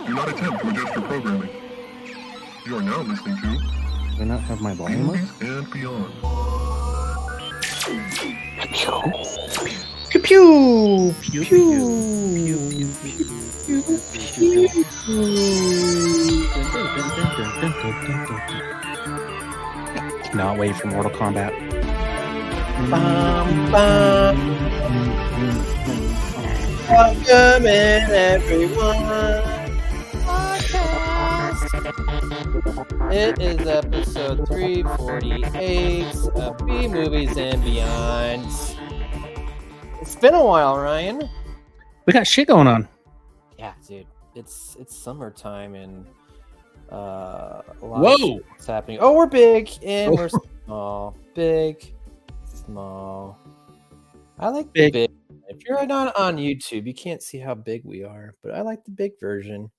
Do not attempt to adjust your programming. You are now listening to Do I not have my volume up? Movies and Beyond. Pew pew pew pew pew Cannot wait for Mortal Kombat. Welcome in, everyone. It is episode 348 of B Movies and Beyond. It's been a while, Ryan. We got shit going on. Yeah, dude. It's summertime and a lot Whoa! of shit's happening. Oh, we're big and we're small. Big, small. I like the big. If you're not on YouTube, you can't see how big we are, but I like the big version.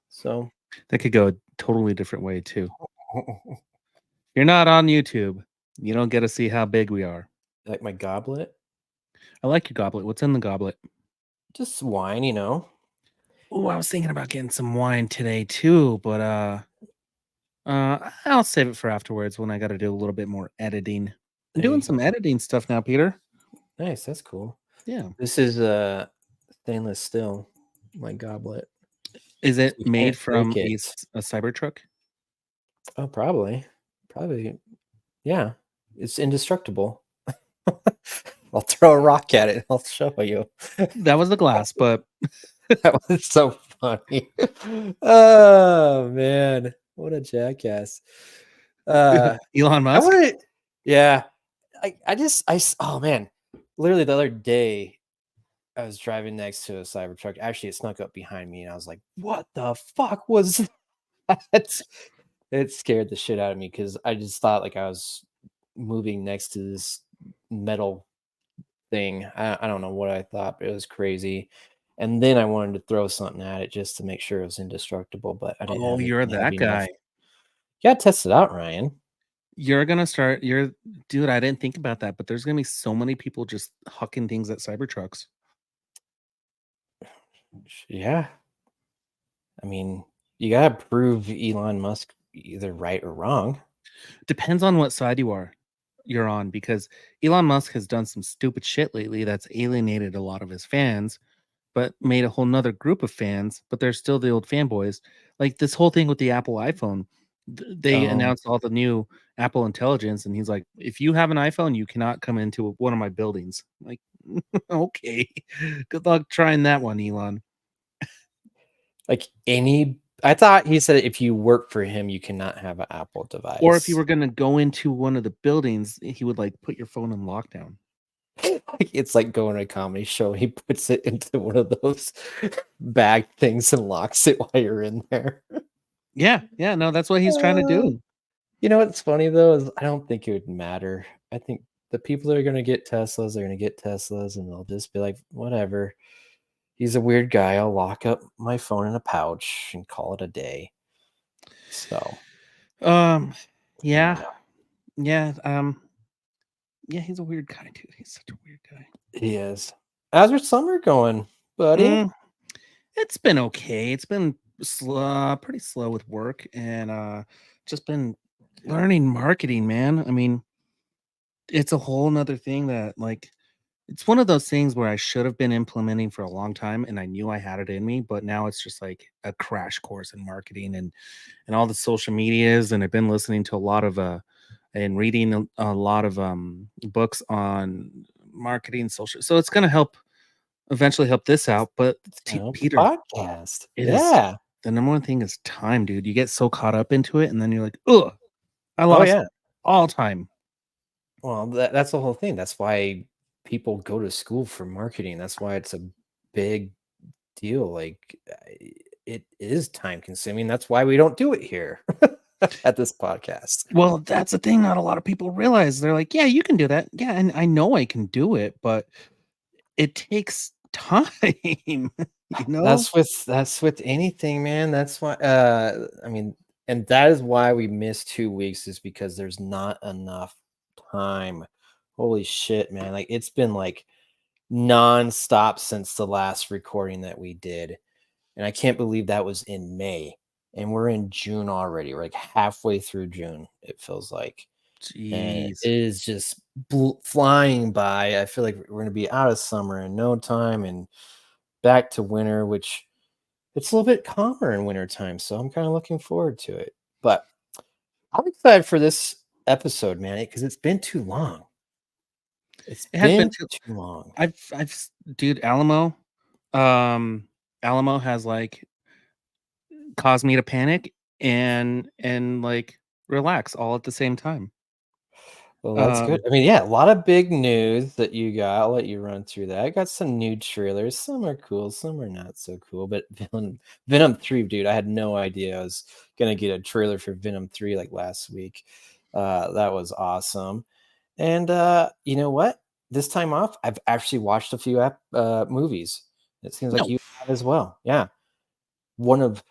So that could go a totally different way too. You're not on YouTube. You don't get to see how big we are. Like my goblet? I like your goblet. What's in the goblet? Just wine, you know. Oh, I was thinking about getting some wine today too, but I'll save it for afterwards when I got to do a little bit more editing. I'm doing some editing stuff now, Peter. Nice, that's cool. Yeah. This is stainless steel, my goblet. Is it made from a Cybertruck? Oh, probably. Yeah. It's indestructible. I'll throw a rock at it. I'll show you. That was the glass, but that was so funny. Oh man, what a jackass. Elon Musk. Oh man, literally the other day I was driving next to a Cybertruck. Actually, it snuck up behind me and I was like, what the fuck was that? It scared the shit out of me because I just thought like I was moving next to this metal thing. I don't know what I thought, but it was crazy. And then I wanted to throw something at it just to make sure it was indestructible, but I didn't. Oh, you're that guy. You gotta test it out, Ryan. You're gonna start. Dude. I didn't think about that, but there's gonna be so many people just hucking things at Cybertrucks. Yeah, I mean, you gotta prove Elon Musk either right or wrong. Depends on what side you're on, because Elon Musk has done some stupid shit lately that's alienated a lot of his fans, but made a whole nother group of fans, but they're still the old fanboys. Like this whole thing with the Apple iPhone. They announced all the new Apple Intelligence, and he's like, if you have an iPhone, you cannot come into one of my buildings. Like, okay, good luck trying that one, Elon. I thought he said if you work for him, you cannot have an Apple device. Or if you were going to go into one of the buildings, he would like put your phone in lockdown. It's like going to a comedy show. He puts it into one of those bag things and locks it while you're in there. Yeah, no, that's what he's trying to do. You know what's funny though is I don't think it would matter. I think the people that are going to get Teslas are going to get Teslas, and they'll just be like, whatever. He's a weird guy. I'll lock up my phone in a pouch and call it a day. So, yeah, he's a weird guy, dude. He's such a weird guy. He is. How's your summer going, buddy? It's been okay. It's been pretty slow with work, and just been learning marketing, man. I mean, it's a whole nother thing that like. It's one of those things where I should have been implementing for a long time, and I knew I had it in me, but now it's just like a crash course in marketing and all the social medias. And I've been listening to a lot of and reading a lot of books on marketing, social. So it's going to eventually help this out. But Peter, podcast, the number one thing is time, dude. You get so caught up into it, and then you're like, ugh, I lost all time. Well, that's the whole thing. That's why people go to school for marketing. That's why it's a big deal. Like it is time consuming. That's why we don't do it here at this podcast. Well, that's the thing. Not a lot of people realize. They're like, yeah, you can do that. Yeah. And I know I can do it, but it takes time. You know, that's with anything, man. That's why, I mean, and that is why we missed 2 weeks, is because there's not enough time. Holy shit, man. Like it's been like non-stop since the last recording that we did. and I can't believe that was in May, and we're in June already. We're like halfway through June, it feels like, and it Jeez. is just flying by. I feel like we're gonna be out of summer in no time and back to winter, which it's a little bit calmer in wintertime, so I'm kind of looking forward to it. But I'm excited for this episode, man, because it's been too long. It's It has been been too. too long. Dude, Alamo has like caused me to panic and like relax all at the same time. Well, that's good. Um, I mean, yeah, a lot of big news that you got. I'll let you run through that. I got some new trailers. Some are cool, some are not so cool. But Venom 3, dude, I had no idea I was gonna get a trailer for Venom 3 like last week. That was awesome. And you know what? This time off, I've actually watched a few movies. It seems like no, you have as well. Yeah. One of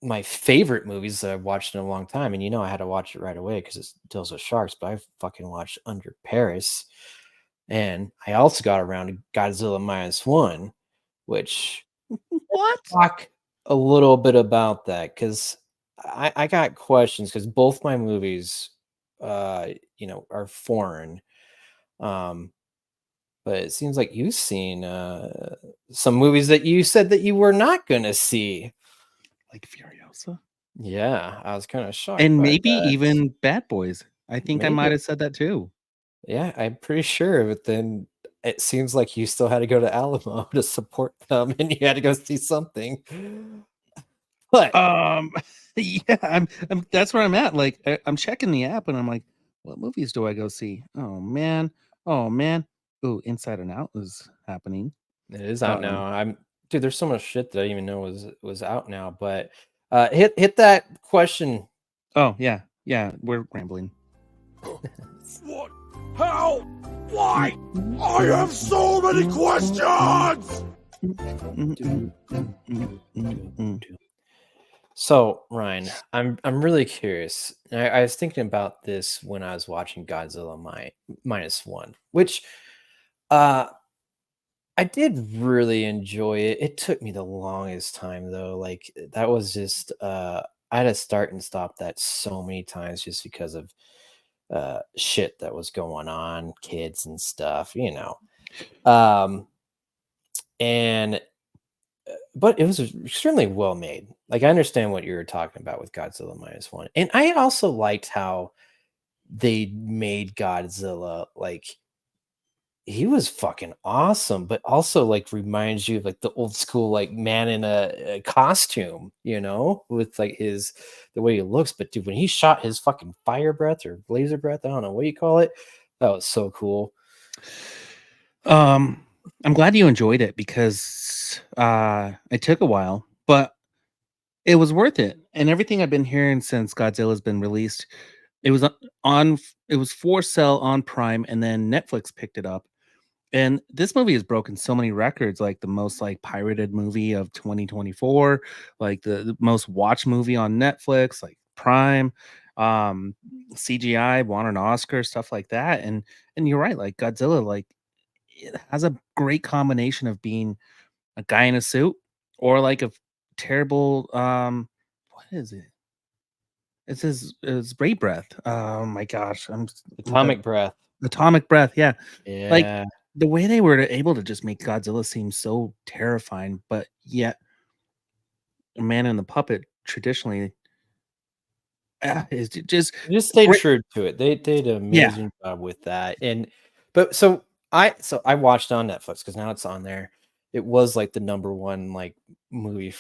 my favorite movies that I've watched in a long time, and I had to watch it right away because it deals with sharks. But I fucking watched Under Paris, and I also got around to Godzilla -1, which what? talk a little bit about that because I got questions because both my movies, are foreign. Um, but it seems like you've seen some movies that you said that you were not gonna see. Like Furiosa? Yeah, I was kind of shocked And by maybe that. even Bad Boys. I think I Maybe. might have said that too. Yeah, I'm pretty sure, but then it seems like you still had to go to Alamo to support them, and you had to go see something. But Um, yeah, I'm that's where I'm at. Like, I'm checking the app and I'm like, what movies do I go see? Oh man, oh man. Ooh, Inside and Out is happening. it is out Um, now. Dude, there's so much shit that I didn't even know was out now. But hit that question. oh yeah, yeah, we're rambling. What? How? Why? I have so many questions! So, Ryan, I'm really curious. I was thinking about this when I was watching Godzilla -1, which uh I did really enjoy it. It took me the longest time though. Like that was just I had to start and stop that so many times just because of shit that was going on, kids and stuff. Um and but it was extremely well made. Like I understand what you were talking about with Godzilla -1. And I also liked how they made Godzilla like he was fucking awesome, but also like reminds you of like the old school like man in a costume, with like the way he looks. But dude, when he shot his fucking fire breath or laser breath, I don't know what you call it, that was so cool. Um, I'm glad you enjoyed it because it took a while, but it was worth it. And everything I've been hearing since Godzilla's been released, it was on it was for sale on Prime and then Netflix picked it up. And this movie has broken so many records, like the most like pirated movie of 2024, like the most watched movie on Netflix, like Prime, um, CGI won an Oscar, stuff like that. And you're right, like Godzilla, like it has a great combination of being a guy in a suit or like a terrible what is it? It's Ray Breath. Oh my gosh, I'm looking at that Atomic breath. Atomic Breath, yeah. Like, Yeah. the way they were able to just make Godzilla seem so terrifying, but yet a man in the puppet traditionally, is just They just stayed great. true to it. They did an Yeah, amazing job with that. But so I watched on Netflix because now it's on there. It was like the number one like movie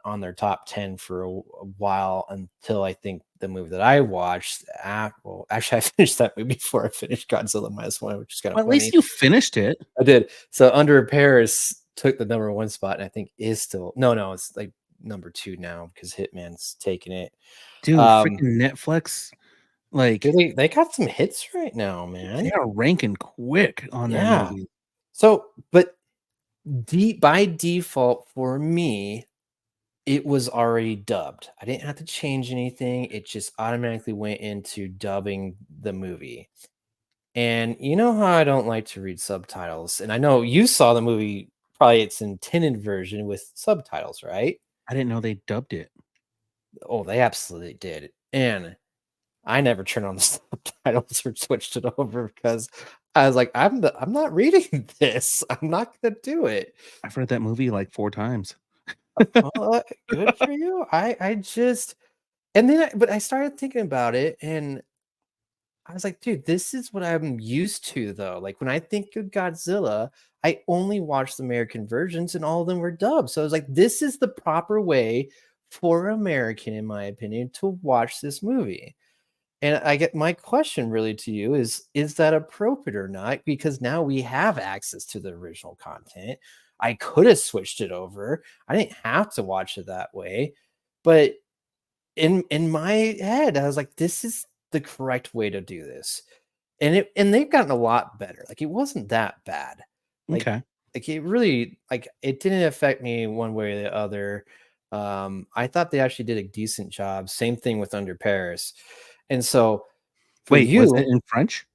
on their top 10 for a while until I think the movie that I watched. Well, actually, I finished that movie before I finished Godzilla -1, which is kind of well, at least funny. you finished it. I did. So Under Paris took the number one spot, and I think is still no, it's like number two now because Hitman's taking it. Dude, Um, freaking Netflix, Dude, like, they got some hits right now, they man. are ranking quick on their Yeah. movies. So, but by default for me, it was already dubbed. I didn't have to change anything. It just automatically went into dubbing the movie. And you know how I don't like to read subtitles. And I know you saw the movie probably its intended version with subtitles, right? I didn't know they dubbed it. Oh, they absolutely did. And I never turned on the subtitles or switched it over because I was like, I'm not reading this. I'm not gonna do it. I've read that movie like 4 times. Well, good for you. I just and then but I started thinking about it and I was like, dude, this is what I'm used to though. Like when I think of Godzilla, I only watched the American versions and all of them were dubbed. So I was like, this is the proper way for American, in my opinion, to watch this movie. And I get my question really to you is that appropriate or not? Because now we have access to the original content. I could have switched it over. I didn't have to watch it that way. But in my head, I was like, this is the correct way to do this. And they've gotten a lot better. Like it wasn't that bad. Like Okay. like it really like it didn't affect me one way or the other. I thought they actually did a decent job. Same thing with Under Paris. And so for Wait, was it you, in French?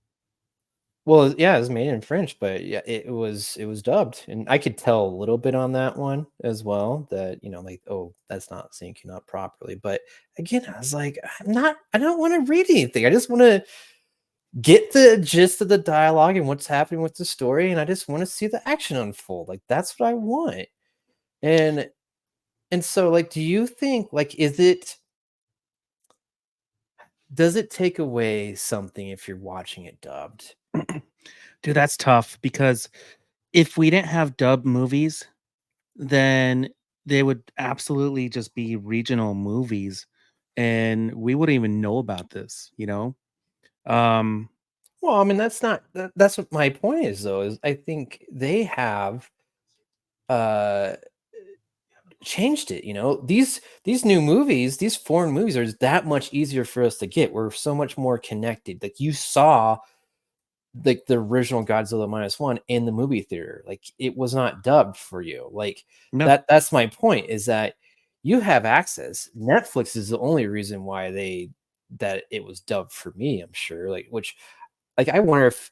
well, yeah, it was made in French, but yeah, it was dubbed, and I could tell a little bit on that one as well. That like, oh, that's not syncing up properly. But again, I was like, I don't want to read anything. I just want to get the gist of the dialogue and what's happening with the story, and I just want to see the action unfold. Like that's what I want. And and so, like, do you think like does it take away something if you're watching it dubbed? Dude, that's tough because if we didn't have dub movies, then they would absolutely just be regional movies, and we wouldn't even know about this, you know? Um, Well, I mean, that's not that's what my point is though, is I think they have uh changed it, These new movies, these foreign movies are that much easier for us to get. We're so much more connected. Like you saw like the original Godzilla minus one in the movie theater. Like it was not dubbed for you. Like no. that's my point is that you have access. Netflix is the only reason why that it was dubbed for me, I'm sure. Like which like I wonder if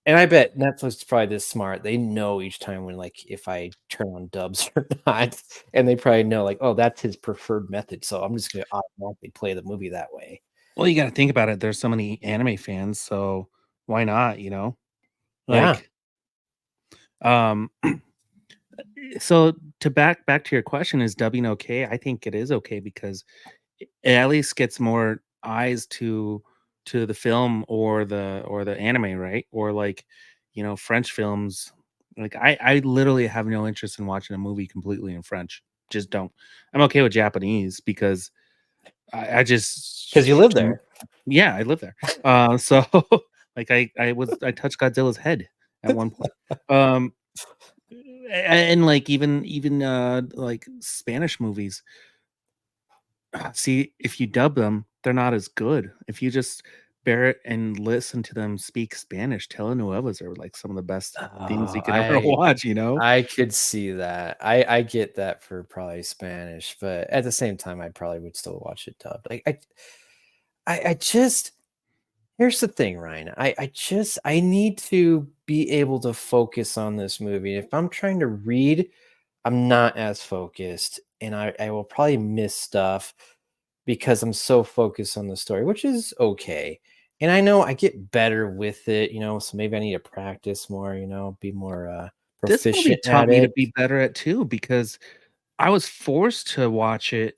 and I bet Netflix is probably this smart. They know each time when, like, if I turn on dubs or not, and they probably know, like, oh, that's his preferred method. So I'm just gonna automatically play the movie that way. Well, you gotta think about it, there's so many anime fans, so why not, you know? Yeah. Like, um, so to back to your question, is dubbing okay? I think it is okay because it at least gets more eyes to the film or the anime, right? Or like, French films. Like I literally have no interest in watching a movie completely in French. Just don't. I'm okay with Japanese because I Because you just live there. yeah, I live there. So like I touched Godzilla's head at one point. Um and like even like Spanish movies. See, if you dub them, they're not as good. If you just bear it and listen to them speak Spanish, telenovelas are like some of the best things Oh, you could ever watch, you know? I could see that. I get that for probably Spanish, but at the same time, I probably would still watch it dubbed. Like I just here's the thing, Ryan. I need to be able to focus on this movie. If I'm trying to read, I'm not as focused, and I will probably miss stuff because I'm so focused on the story, which is okay. And I know I get better with it, so maybe I need to practice more, be more This movie proficient taught at me to it. be better at too because I was forced to watch it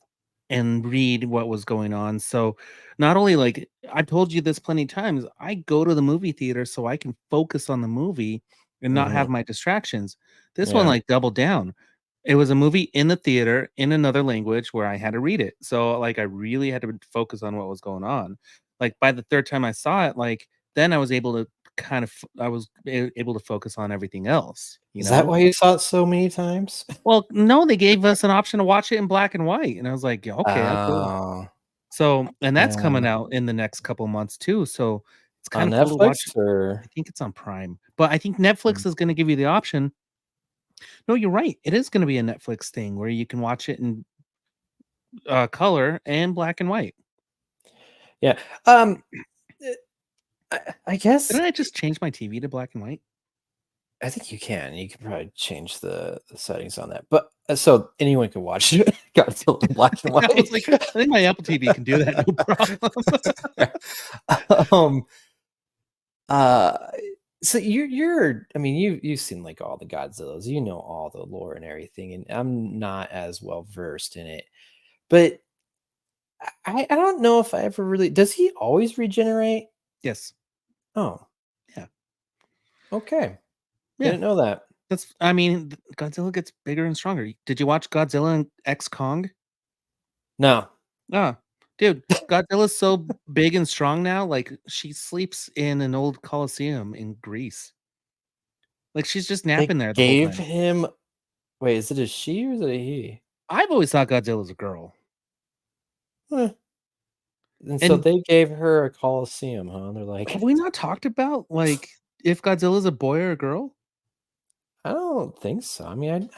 and read what was going on. So not only like I told you this plenty of times, I go to the movie theater so I can focus on the movie and not Hmm. have my distractions. This one Yeah. like doubled down. It was a movie in the theater in another language where I had to read it. So like I really had to focus on what was going on. Like by the third time I saw it, like then I was able to able to focus on everything else, you Is that know? why you saw it so many times? Well, no, they gave us an option to watch it in black and white, and I was like, "Yeah, okay, cool." Oh, So and that's coming yeah. out in the next couple months too, so it's On kinda cool to watch Netflix it. I or think it's on Prime, but I think Netflix is gonna give you the option. No, you're right, it is gonna be a Netflix thing where you can watch it in, color and black and white. yeah. Um, I guess Didn't I just change my TV to black and white? I think you can. You can probably change the settings on that. But so anyone can watch it. Godzilla in black and white. I was like, I think my Apple TV can do that, no problem. So you're I mean you've seen like all the Godzillas, you know all the lore and everything, and I'm not as well versed in it. But I don't know if I ever really does he always regenerate? Yes. Oh, Yeah. okay. Yeah. Didn't know that. I mean, Godzilla gets bigger and stronger. Did you watch Godzilla and X Kong? No. Ah, dude, Godzilla's so big and strong now, like she sleeps in an old coliseum in Greece. Like she's just They napping there the whole gave time. him wait, is it a she or is it a he? I've always thought Godzilla's a girl. Huh. And so And they gave her a coliseum, huh? They're like, have we not talked about like if Godzilla's a boy or a girl? I don't think so. I mean,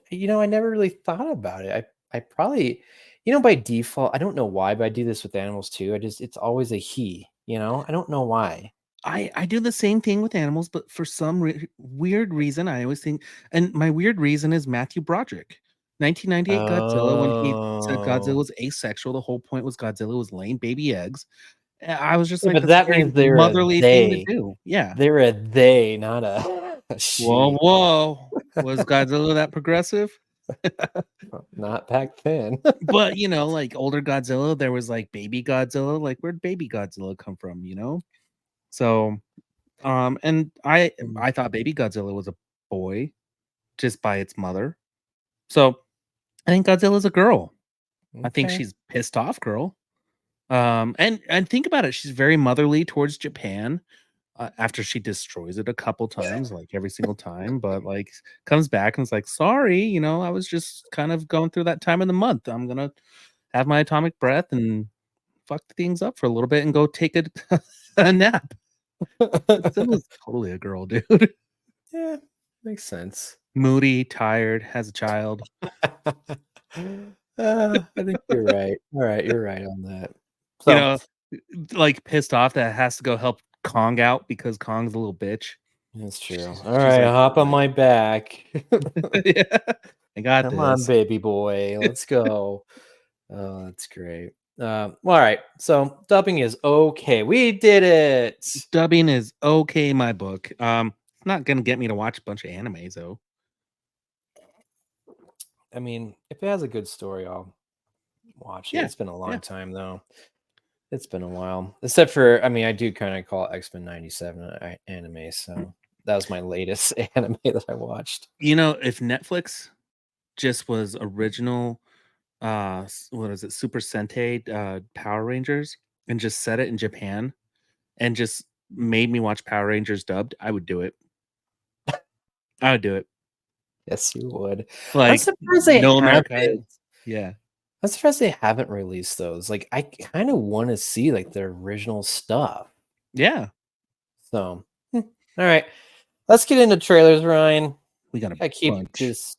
you know, I never really thought about it. I probably, you know, by default, I don't know why, but I do this with animals too. It's always a he, you know, I don't know why. I do the same thing with animals, but for some weird reason, I always think, and my weird reason is Matthew Broderick, 1998 Godzilla. When he said Godzilla Oh, was asexual, the whole point was Godzilla was laying baby eggs. I was just yeah, like, but that's a that very means they're a motherly thing to they. do. Yeah. They're a they, not a Whoa, she. whoa. Was Godzilla that progressive? Not back then. But you know, like older Godzilla, there was like baby Godzilla. Like, where'd baby Godzilla come from? You know? So and I thought baby Godzilla was a boy just by its mother. So I think Godzilla's a girl. I think Okay. she's pissed off girl. And think about it, she's very motherly towards Japan, after she destroys it a couple times, like every single time, but like comes back and is like, sorry, you know, I was just kind of going through that time of the month. I'm gonna have my atomic breath and fuck things up for a little bit and go take a nap. Godzilla's totally a girl, dude. Yeah, makes sense. Moody, tired, has a child. I think you're right. All right, you're right on that. You So know, like pissed off that has to go help Kong out because Kong's a little bitch. that's true. She's, All she's right, like, hop on my back. yeah, I got Come on, this. baby boy. Let's go. Oh, that's great. Well, all right. So dubbing is okay. We did it. Dubbing is okay, my book. It's not gonna get me to watch a bunch of animes though. I mean, if it has a good story, I'll watch it. Yeah, It's been a yeah. long time though. It's been a while. Except for, I mean, I do kind of call X-Men 97 anime, so that was my latest anime that I watched. You know, if Netflix just was original, what is it, Super Sentai, Power Rangers, and just set it in Japan, and just made me watch Power Rangers dubbed, I would do it. I would do it. Yes, you would. I'm Like surprised they no haven't. Americans. Yeah. I'm surprised they haven't released those. Like, I kind of want to see like the original stuff. Yeah. So, all right, let's get into trailers, Ryan. We got a I keep bunch. this.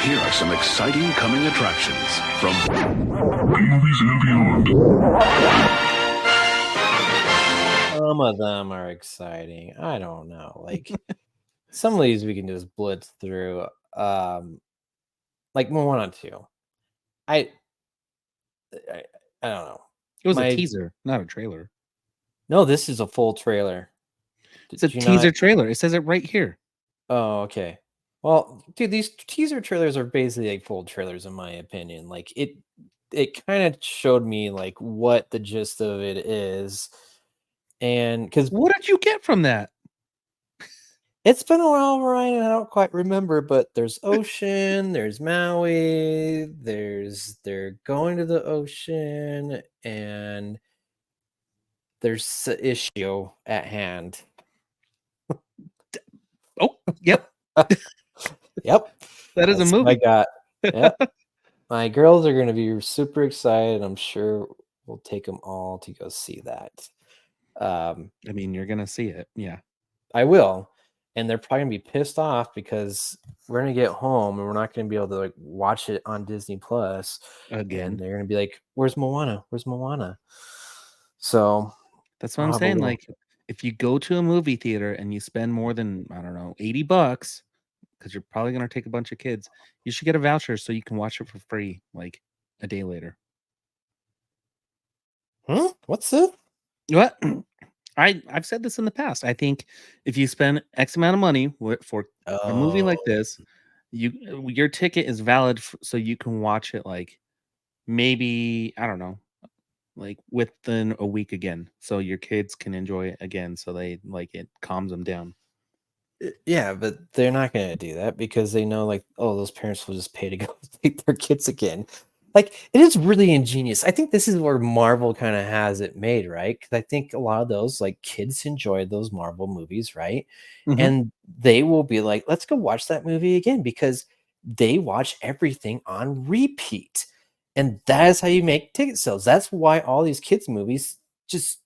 Here are some exciting coming attractions from Movies and beyond. Some of them are exciting. I don't know. Like some of these we can just blitz through. Like Moana 2. I, I I don't know. It was a My teaser, not a trailer. no, this is a full trailer. It's a Did you teaser not? trailer. It says it right here. Oh, okay. Well, dude, these teaser trailers are basically like full trailers in my opinion. Like it kind of showed me like what the gist of it is. And because What did you get from that? it's been a while, Ryan, and I don't quite remember, but there's ocean, there's Maui, they're going to the ocean, and there's an issue at hand. Oh, yep. Yep. That is a That's what I movie. got. Yep. My girls are gonna be super excited. I'm sure we'll take them all to go see that. I mean, you're gonna see it. Yeah. I will, and they're probably gonna be pissed off because we're gonna get home and we're not gonna be able to like watch it on Disney Plus, and Again. they're gonna be like, "Where's Moana? Where's Moana?" So That's what I'm saying. Like, if you go to a movie theater and you spend more than, I don't know, $80, because you're probably gonna take a bunch of kids, you should get a voucher so you can watch it for free, like a day later. What's it? What? I've said this in the past. I think if you spend X amount of money for a movie like this, your ticket is valid so you can watch it like maybe I don't know, like within a week again, so your kids can enjoy it again, so they like it calms them down. Yeah, but they're not gonna do that because they know, like, oh, those parents will just pay to go take their kids again. Like, it is really ingenious. I think this is where Marvel kind of has it made, right? Because I think a lot of those, like, kids enjoy those Marvel movies, right? Mhm. And they will be like, let's go watch that movie again because they watch everything on repeat. And that is how you make ticket sales. That's why all these kids' movies just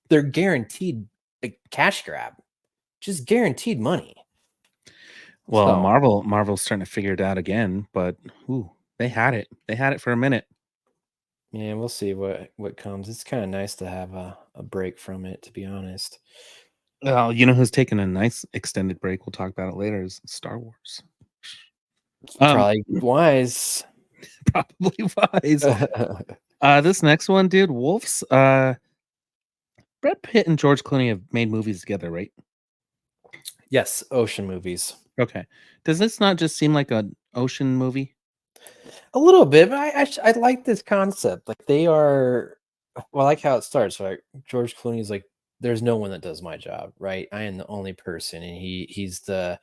they're guaranteed a cash grab, just guaranteed money. Well, So Marvel's starting to figure it out again, but ooh, they had it. They had it for a minute. yeah, we'll see what comes. It's kind of nice to have a break from it, to be honest. Well, you know who's taking a nice extended break? We'll talk about it later. Is Star Wars. Probably wise. Probably wise. This next one, dude, Wolves. Brad Pitt and George Clooney have made movies together, right? Yes, ocean movies. Okay. Does this not just seem like an ocean movie? A little bit, but I like this concept. Like they are, well, I like how it starts. Right, George Clooney's like, "There's no one that does my job, right? I am the only person," and he's the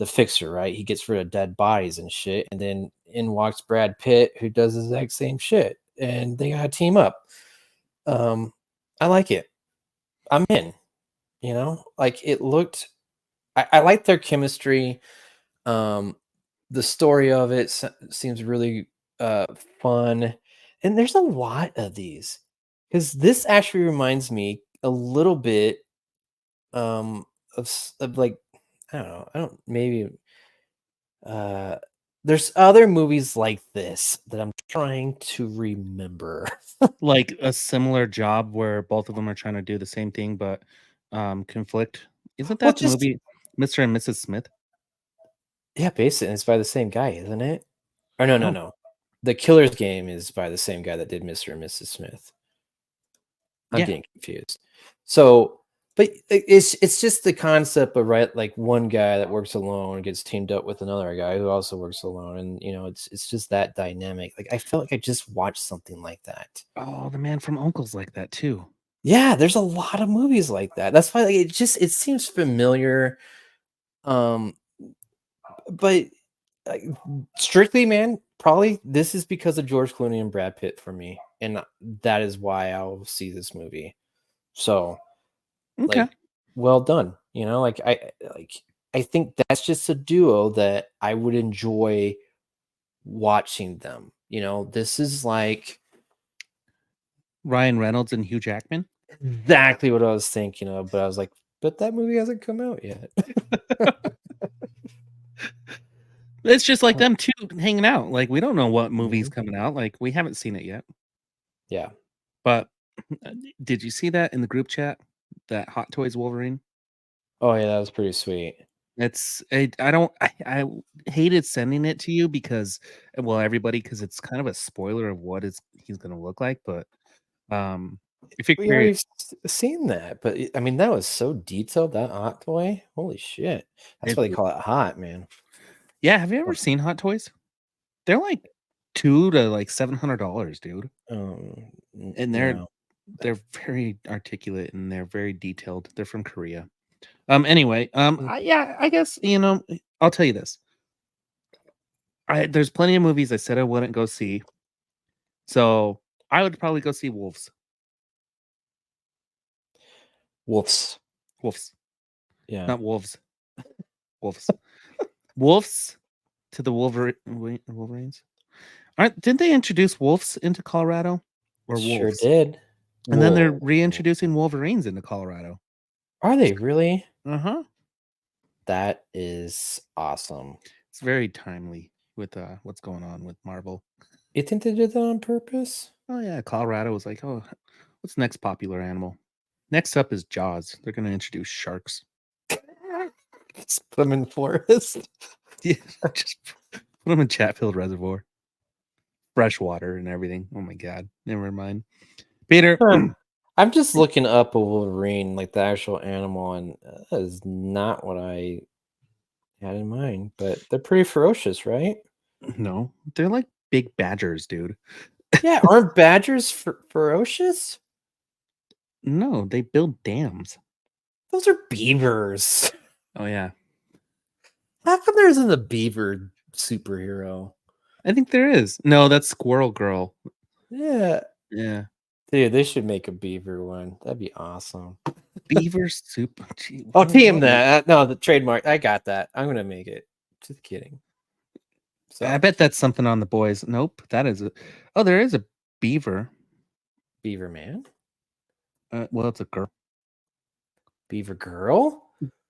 fixer, right? He gets rid of dead bodies and shit, and then in walks Brad Pitt, who does the exact same shit, and they gotta team up. I like it. I'm in. You know, like it looked. I like their chemistry. Um, the story of it seems really fun, and there's a lot of these because this actually reminds me a little bit of like I don't maybe uh there's other movies like this that I'm trying to remember. Like a similar job where both of them are trying to do the same thing but conflict. Isn't Well, that the just movie Mr. and Mrs. Smith? yeah, basically it's by the same guy, isn't it? Or no, no, No. no. The Killer's Game is by the same guy that did Mr. and Mrs. Smith. I'm Yeah. getting confused. So, but it's just the concept of right, like one guy that works alone gets teamed up with another guy who also works alone, and you know, it's just that dynamic. Like I felt like I just watched something like that. Oh, the man from Uncle's like that too. Yeah, there's a lot of movies like that. That's why like, it seems familiar. Um, but like, strictly, man, probably this is because of George Clooney and Brad Pitt for me, and that is why I'll see this movie. So Okay. like well done, you know, I think that's just a duo that I would enjoy watching them, you know. This is like Ryan Reynolds and Hugh Jackman. exactly what I was thinking of, but I was like, but that movie hasn't come out yet. It's just like them two hanging out. Like we don't know what movie's Mhm. coming out. Like we haven't seen it yet. Yeah. But did you see that in the group chat? That Hot Toys Wolverine? Oh yeah, that was pretty sweet. I don't I hated sending it to you because well everybody because it's kind of a spoiler of what is he's gonna look like, but if you're We already curious, seen that, but I mean that was so detailed, that hot toy. Holy shit. That's it, why they call it hot, man. yeah, have you ever seen Hot Toys? They're like $200 to like $700, dude. And No. they're very articulate and they're very detailed. They're from Korea. Anyway, yeah, I guess I'll tell you this. There's plenty of movies I said I wouldn't go see. So I would probably go see Wolves. Wolves. Wolves. Yeah. Not wolves. Wolves. Wolves to the Wolverines. Aren't didn't they introduce wolves into Colorado? Or Sure wolves? did. And then they're Whoa. reintroducing Wolverines into Colorado. Are they really? Uh-huh. That is awesome. It's very timely with what's going on with Marvel. You think they did that on purpose? Oh yeah, Colorado was like, oh, what's the next popular animal? Next up is Jaws. They're going to introduce sharks. Just put them in forest. Yeah, just put them in Chatfield Reservoir. Fresh water and everything. Oh my god. Never mind. Peter. I'm just looking up a Wolverine, like the actual animal, and that is not what I had in mind. But they're pretty ferocious, right? No, they're like big badgers, dude. Yeah, aren't badgers ferocious? No, they build dams. Those are beavers. Oh yeah. How come there isn't a beaver superhero? I think there is. No, that's Squirrel Girl. Yeah. Yeah. Dude, they should make a beaver one. That'd be awesome. Beaver soup. Gee, Oh, team what? that. No, the trademark. I got that. I'm gonna make it. Just kidding. So I bet that's something on the boys. Nope, that is a. Oh, there is a beaver. Beaver Man? Well, it's a girl. Beaver Girl?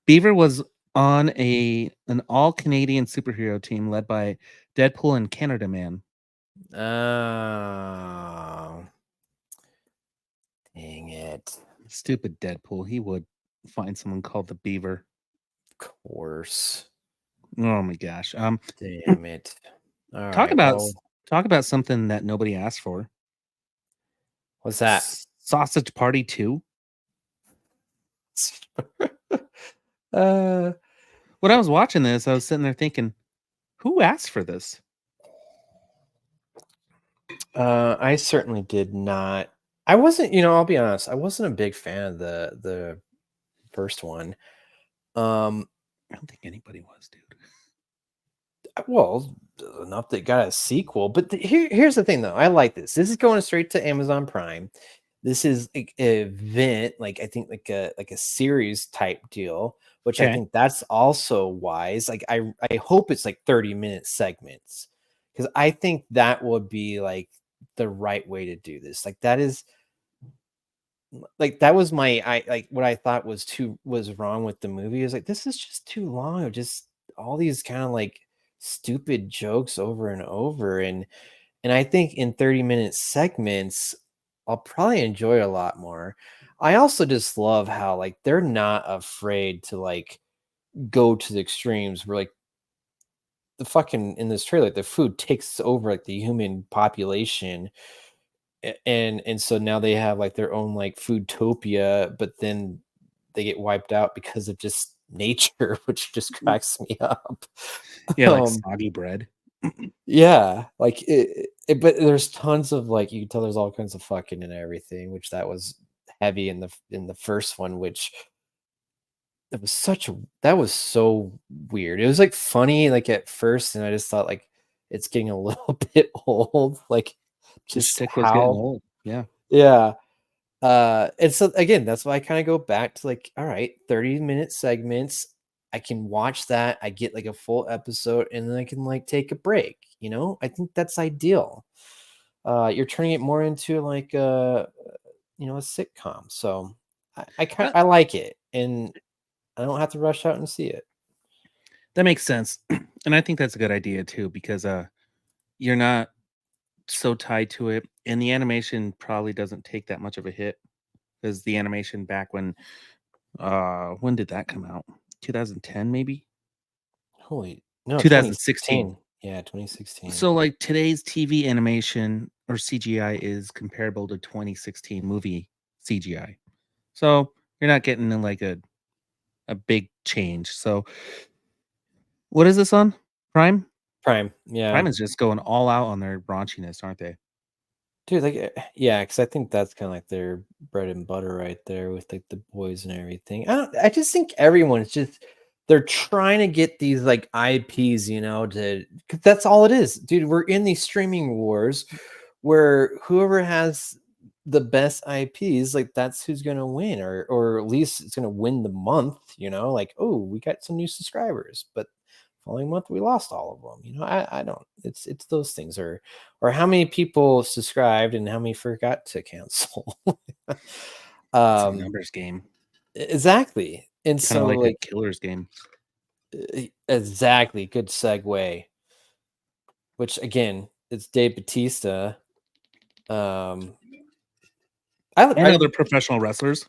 Beaver was on an all Canadian superhero team led by Deadpool and Canada Man. Oh. Dang it. Stupid Deadpool. He would find someone called the Beaver. Of course. Oh my gosh. Damn it. All Talk right. about Well, talk about something that nobody asked for. what's that? Sausage Party 2. uh When I was watching this, I was sitting there thinking, who asked for this? I certainly did not. I wasn't, I'll be honest, I wasn't a big fan of the first one. I don't think anybody was, dude. Well, enough that got a sequel. But here's the thing, though. I like this. This is going straight to Amazon Prime. This is like an event, like I think like a series type deal, which I Okay. think that's also wise. Like I hope it's like 30-minute segments, because I think that would be like the right way to do this. Like that is like that was what I thought was wrong with the movie is like this is just too long of just all these kind of like stupid jokes over and over, and I think in 30-minute segments I'll probably enjoy it a lot more. I also just love how like they're not afraid to like go to the extremes where like the fucking in this trailer, like, the food takes over like the human population. And so now they have like their own like foodtopia, but then they get wiped out because of just nature, which just cracks me up. Yeah, like Um, soggy bread. yeah, like but there's tons of like you can tell there's all kinds of fucking and everything, which that was heavy in the first one, which that was so weird. It was like funny like at first, and I just thought like it's getting a little bit old, like The just shtick was getting how old. Yeah. yeah. And so again, that's why I kind of go back to like, all right, 30-minute segments. I can watch that. I get like a full episode and then I can like take a break, I think that's ideal. You're turning it more into like a sitcom. So I like it, and I don't have to rush out and see it. That makes sense. And I think that's a good idea too, because you're not so tied to it. And the animation probably doesn't take that much of a hit. Because the animation back when did that come out? 2010 maybe? Holy no, 2016. 2016. Yeah, 2016. So like today's TV animation or CGI is comparable to 2016 movie CGI. So you're not getting like a big change. So what is this on? Prime? Prime. Yeah. Prime is just going all out on their raunchiness, aren't they? Dude, like, yeah, because I think that's kind of like their bread and butter right there with like the boys and everything. I just think everyone's just they're trying to get these like IPs, cause that's all it is, dude. We're in these streaming wars where whoever has the best IPs, like that's who's gonna win, or at least it's gonna win the month. Like, oh, we got some new subscribers, but following month we lost all of them. I don't. It's those things, or how many people subscribed and how many forgot to cancel. It's a um, numbers game. exactly, and Kind of so like like a killer's game. exactly, good segue. Which again, it's Dave Bautista. Um, And other professional wrestlers.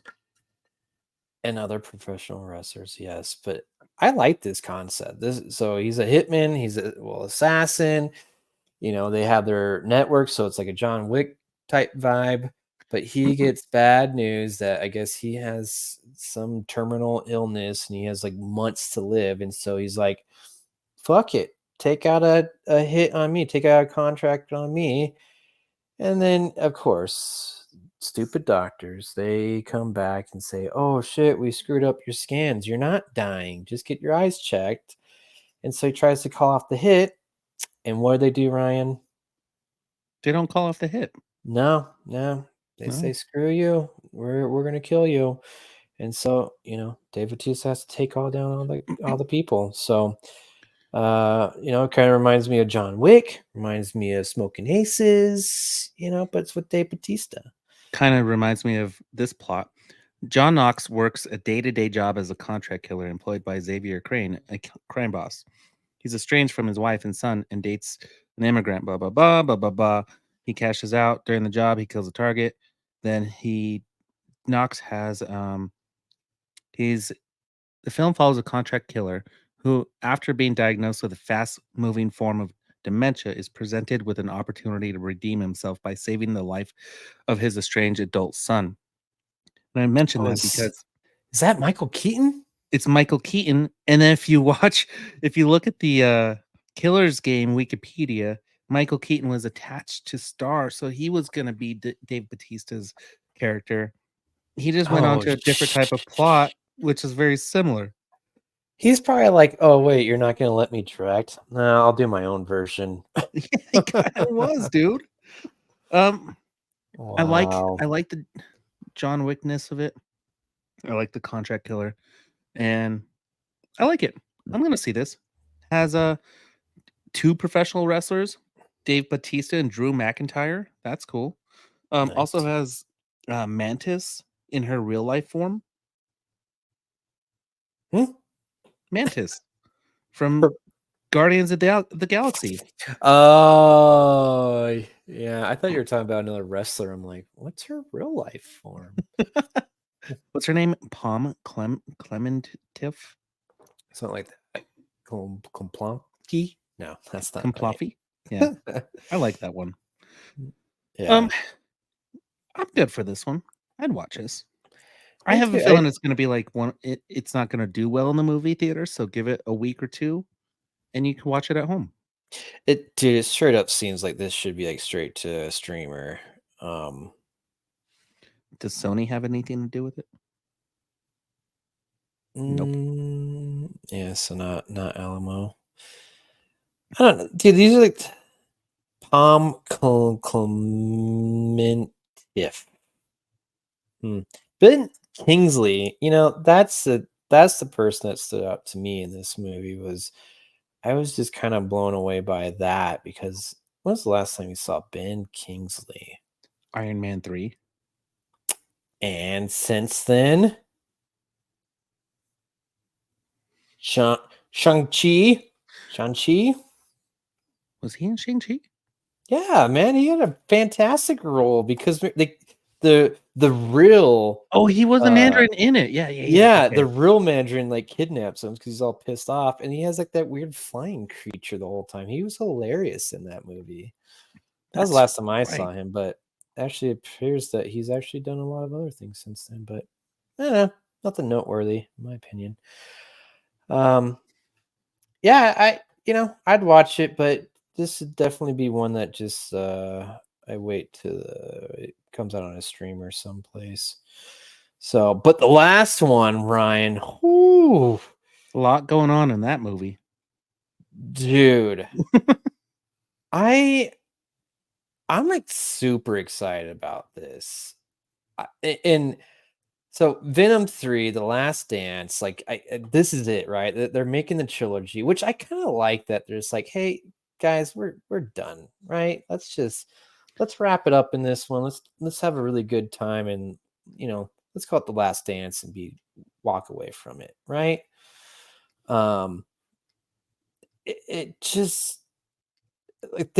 And other professional wrestlers, yes. But I like this concept. So he's a hitman, he's a assassin. They have their network, so it's like a John Wick type vibe. But he gets bad news that I guess he has some terminal illness and he has like months to live. And so he's like, fuck it. Take out a hit on me, take out a contract on me. And then, of course, stupid doctors, they come back and say, oh shit, we screwed up your scans. You're not dying. Just get your eyes checked. And so he tries to call off the hit. And what do they do, Ryan? They don't call off the hit. No. They No. say, screw you. We're gonna kill you. And so, Dave Bautista has to take all down all the people. So it kind of reminds me of John Wick, reminds me of Smoking Aces, but it's with Dave Bautista. Kind of reminds me of this plot. John Knox works a day-to-day job as a contract killer employed by Xavier Crane, a crime boss. He's estranged from his wife and son and dates an immigrant, blah, blah, blah, blah, blah, blah. He cashes out during the job. He kills a target. Then Knox has, the film follows a contract killer who, after being diagnosed with a fast-moving form of dementia, is presented with an opportunity to redeem himself by saving the life of his estranged adult son. And I mention that because is that Michael Keaton? It's Michael Keaton. And then if you look at the Killer's Game Wikipedia, Michael Keaton was attached to star, so he was going to be Dave Bautista's character. He just went on to a different type of plot, which is very similar. He's probably like, oh wait, you're not going to let me direct? No, I'll do my own version. Yeah, he kind of was, dude. Wow. I like the John Wickness of it. I like the contract killer, and I like it. I'm gonna see this. Has two professional wrestlers, Dave Bautista and Drew McIntyre. That's cool. Nice. Also has Mantis in her real life form. Mantis from Guardians of the Galaxy. Oh, yeah. I thought you were talking about another wrestler. I'm like, what's her real life form? What's her name? Palm Clementif? Something like that. Komplomsky? No, that's not Komploffy? Yeah. I like that one. Yeah. I'm good for this one. I'd watch this. I have a feeling it's going to be like it's not going to do well in the movie theater, so give it a week or two and you can watch it at home. Dude, it straight up seems like this should be like straight to a streamer. Does Sony have anything to do with it? Nope. Yeah, so not Alamo. I don't know. Dude, these are like Palm Clementif. Ben Kingsley, that's the person that stood out to me in this movie. I was just kind of blown away by that, because when was the last time you saw Ben Kingsley? Iron Man 3. And since then, Shang-Chi. Was he in Shang-Chi? Yeah, man, he had a fantastic role, because the real he was a Mandarin in it. Yeah. Okay. The real Mandarin like kidnaps him because he's all pissed off, and he has like that weird flying creature the whole time. He was hilarious in that movie. That was the last time I saw him, but actually it appears that he's actually done a lot of other things since then, but nothing noteworthy in my opinion. Yeah, I'd watch it, but this would definitely be one that just I wait till it comes out on a streamer someplace. So, but the last one, Ryan, a lot going on in that movie, dude. I'm like super excited about this, and so Venom 3, The Last Dance, like this is it, right? They're making the trilogy, which I kind of like. That they're just like, hey guys, we're done, right? Let's wrap it up in this one. Let's have a really good time, and let's call it The Last Dance and walk away from it, right? It just like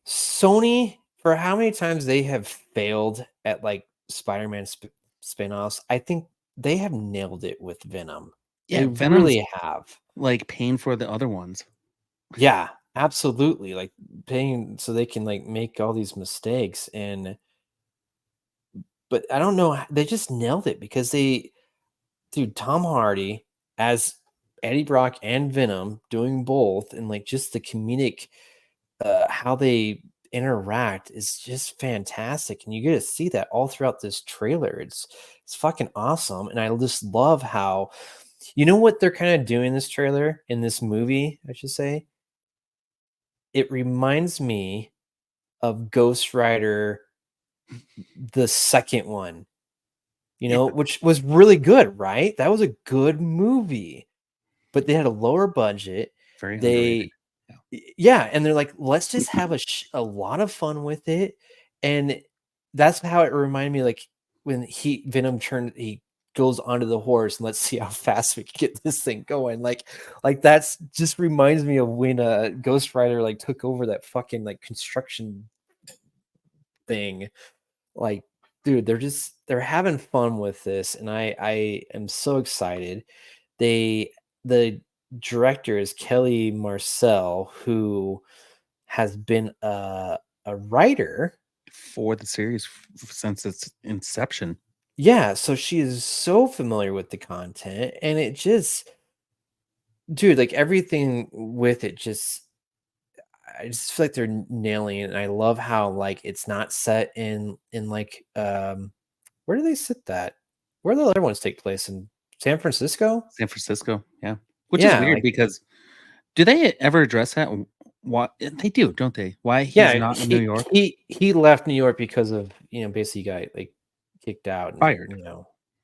Sony, for how many times they have failed at like Spider-Man spin-offs, I think they have nailed it with Venom. Yeah, They Venom's really have. like paying for the other ones. Yeah, absolutely. Like paying so they can like make all these mistakes but I don't know, they just nailed it because dude, Tom Hardy as Eddie Brock and Venom doing both and like just the comedic how they interact is just fantastic and you get to see that all throughout this trailer. It's fucking awesome and I just love how you know what they're kind of doing in this trailer in this movie, I should say. It reminds me of Ghost Rider, the second one, Yeah, which was really good, right? That was a good movie, but they had a lower budget. very underrated. They, yeah, and they're like, let's just have a lot of fun with it, and that's how it reminded me, like when Venom he goes onto the horse and let's see how fast we can get this thing going. Like that's just reminds me of when Ghost Rider like took over that fucking like construction thing. Like, dude, they're having fun with this, and I am so excited. The director is Kelly Marcel, who has been a writer. For the series since its inception. Yeah, so she is so familiar with the content, and it just, dude, like everything with it just I just feel like they're nailing it, and I love how like it's not set in like where do they sit that? Where do the other ones take place in San Francisco? San Francisco, yeah. Which is Yeah, weird like because do they ever address that? What they do, don't they? Why he's yeah, not in New York? he left New York because of basically he got like kicked out and Fired.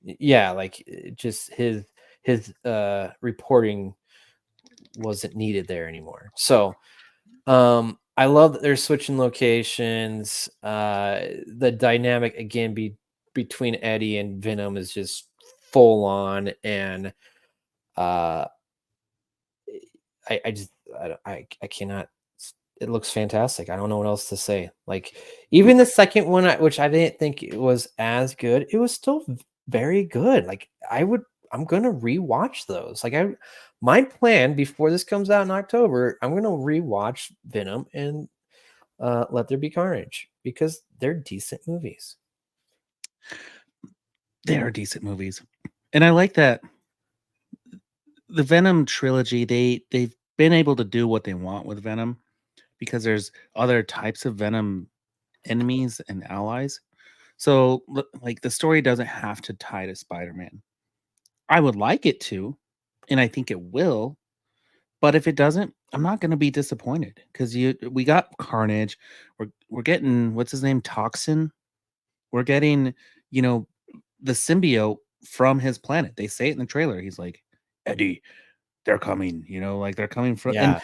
yeah, like just his reporting wasn't needed there anymore. So I love that they're switching locations. The dynamic again between Eddie and Venom is just full on, and uh, I just I cannot. It looks fantastic. I don't know what else to say. Like even the second one, which I didn't think it was as good, it was still very good. Like I'm gonna rewatch those. My plan before this comes out in October, I'm gonna rewatch Venom and Let There Be Carnage because they're decent movies. They are decent movies. And I like that the Venom trilogy, they've been able to do what they want with Venom because there's other types of Venom enemies and allies. So like the story doesn't have to tie to Spider-Man. I would like it to, and I think it will, but if it doesn't, I'm not going to be disappointed because we got Carnage, we're getting what's his name, Toxin, we're getting you know the symbiote from his planet. They say it in the trailer. He's like, Eddie, they're coming. Like they're coming from, Yeah,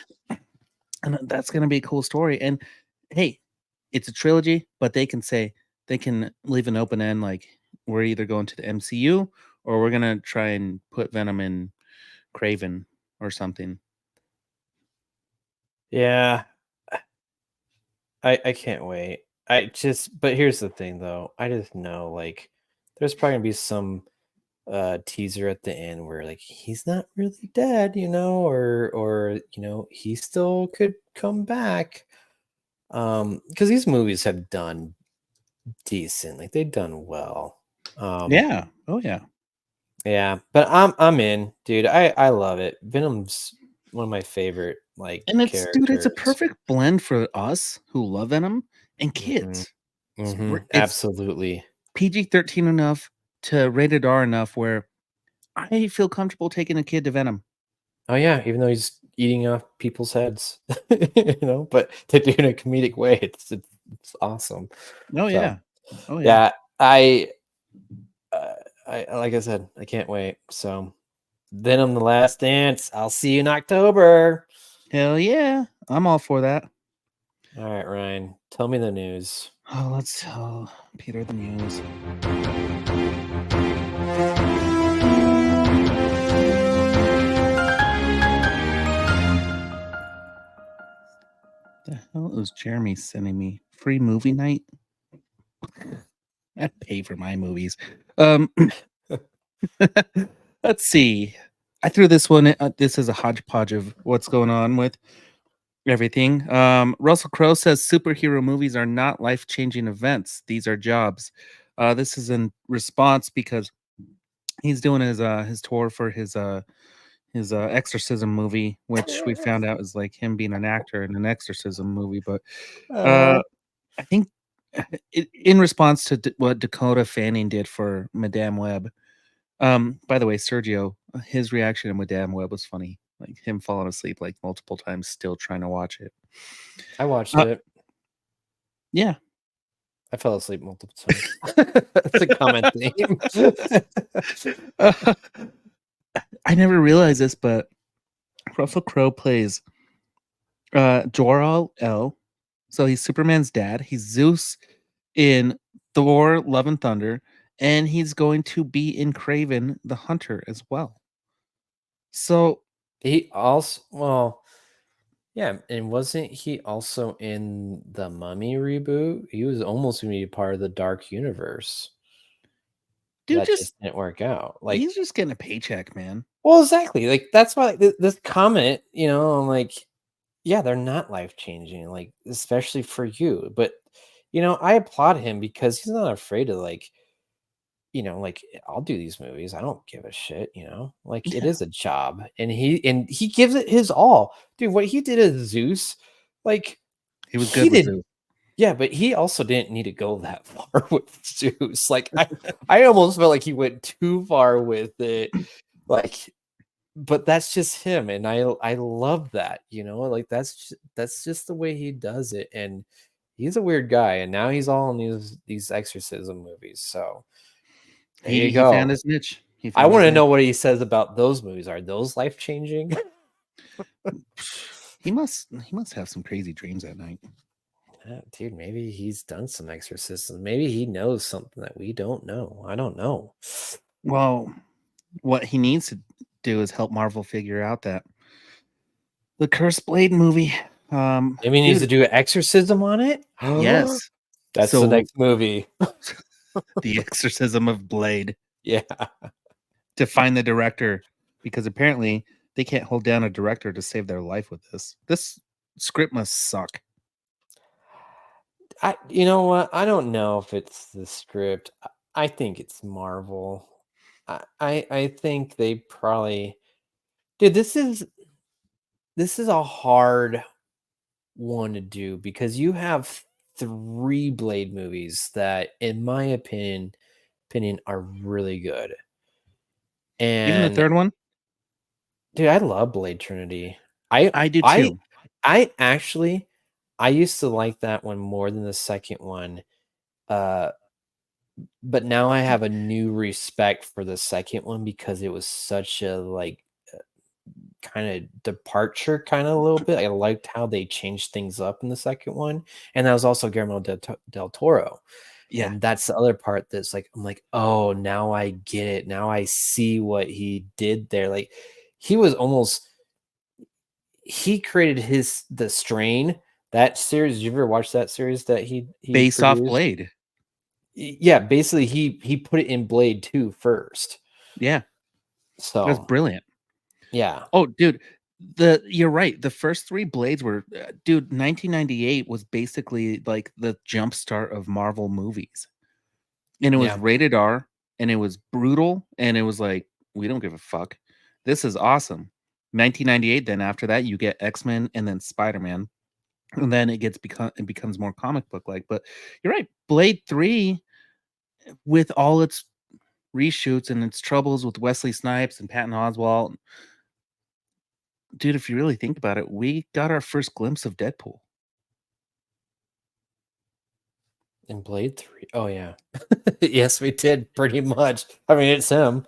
and that's going to be a cool story. And hey, it's a trilogy, but they can leave an open end, like we're either going to the MCU or we're gonna try and put Venom in Craven or something. yeah. I can't wait. But here's the thing though. I just know like there's probably gonna be some teaser at the end where like he's not really dead, or he still could come back. Because these movies have done decent, like they've done well. Yeah. Oh yeah. Yeah, but I'm in, dude. I love it. Venom's one of my favorite like And it's a characters. perfect blend for us who love Venom and Hmm. kids. Hmm. It's Absolutely. PG-13 enough to rated R enough where I feel comfortable taking a kid to Venom. Oh yeah, even though he's eating off people's heads, but to do it in a comedic way, it's awesome. Oh So yeah. Oh yeah. yeah, uh, I like I said, I can't wait. So Venom: The Last Dance. I'll see you in October. Hell yeah. I'm all for that. All right, Ryan, tell me the news. Oh, let's tell Peter the news. The hell is Jeremy sending me? Free movie night? I pay for my movies. Let's see. I threw this one. This is a hodgepodge of what's going on with everything. Russell Crowe says superhero movies are not life-changing events. These are jobs. This is in response because he's doing his tour for his exorcism movie, which we found out is like him being an actor in an exorcism movie. But Uh, uh, I think in response to what Dakota Fanning did for Madame Web. By the way, Sergio, his reaction to Madame Web was funny. Like him falling asleep like multiple times, still trying to watch it. I watched Uh, it. Yeah. I fell asleep multiple times. That's a common theme. I never realized this, but Russell Crowe plays Jor-El. So he's Superman's dad. He's Zeus in Thor: Love and Thunder, and he's going to be in Kraven the Hunter as well. So He also, well, yeah, and wasn't he also in the Mummy reboot? He was almost going to be part of the Dark Universe. dude, That just didn't work out. Like, he's just getting a paycheck, man. well, exactly. Like, that's why this comment, I'm like, yeah, they're not life changing, like, especially for you. But, I applaud him because he's not afraid to, like, like, I'll do these movies. I don't give a shit, like it Yeah. is a job. And he gives it his all. Dude, what he did as Zeus, like He was he good with did, Zeus. yeah, but he also didn't need to go that far with Zeus. Like I almost felt like he went too far with it. Like, but that's just him. And I love that, like that's just the way he does it. And he's a weird guy. And now he's all in these exorcism movies. So there you He found go. his niche. He I found want his to know niche. what he says about those movies. Are those life changing? He must have some crazy dreams at night. Dude, maybe he's done some exorcisms. Maybe he knows something that we don't know. I don't know. Well, what he needs to do is help Marvel figure out that the Cursed Blade movie. Maybe he needs to Dude, do an exorcism on it. yes. That's the So next movie. the Exorcism of Blade Yeah. to find the director, because apparently they can't hold down a director to save their life with this. This script must suck. You know what? I don't know if it's the script. I think it's Marvel. I think they probably, dude, this is a hard one to do because you have 3 Blade movies that, in my opinion, are really good. Even the And third one, dude, I love Blade Trinity. I I do I too. I actually I used to like that one more than the second one. Uh but now I have a new respect for the second one because it was such a like kind of departure, kind of a little bit. I liked how they changed things up in the second one, and that was also Guillermo del Toro. Yeah. And that's the other part that's like, I'm like, oh, now I get it. Now I see what he did there. Like, he was almost, he created the Strain, that series. Did you ever watch that series that he Based off produced? Blade. Yeah, basically he put it in Blade 2 first. Yeah. That's So brilliant. yeah. Oh, dude, you're right. The first 3 Blades were, dude, 1998 was basically like the jumpstart of Marvel movies. And it was Yeah. rated R, and it was brutal, and it was like, we don't give a fuck. This is awesome. 1998, then after that, you get X-Men and then Spider-Man. And then it becomes more comic book like. But you're right. Blade 3, with all its reshoots and its troubles with Wesley Snipes and Patton Oswalt, dude, if you really think about it, we got our first glimpse of Deadpool. In Blade 3. Oh yeah. Yes, we did pretty much. I mean, it's him.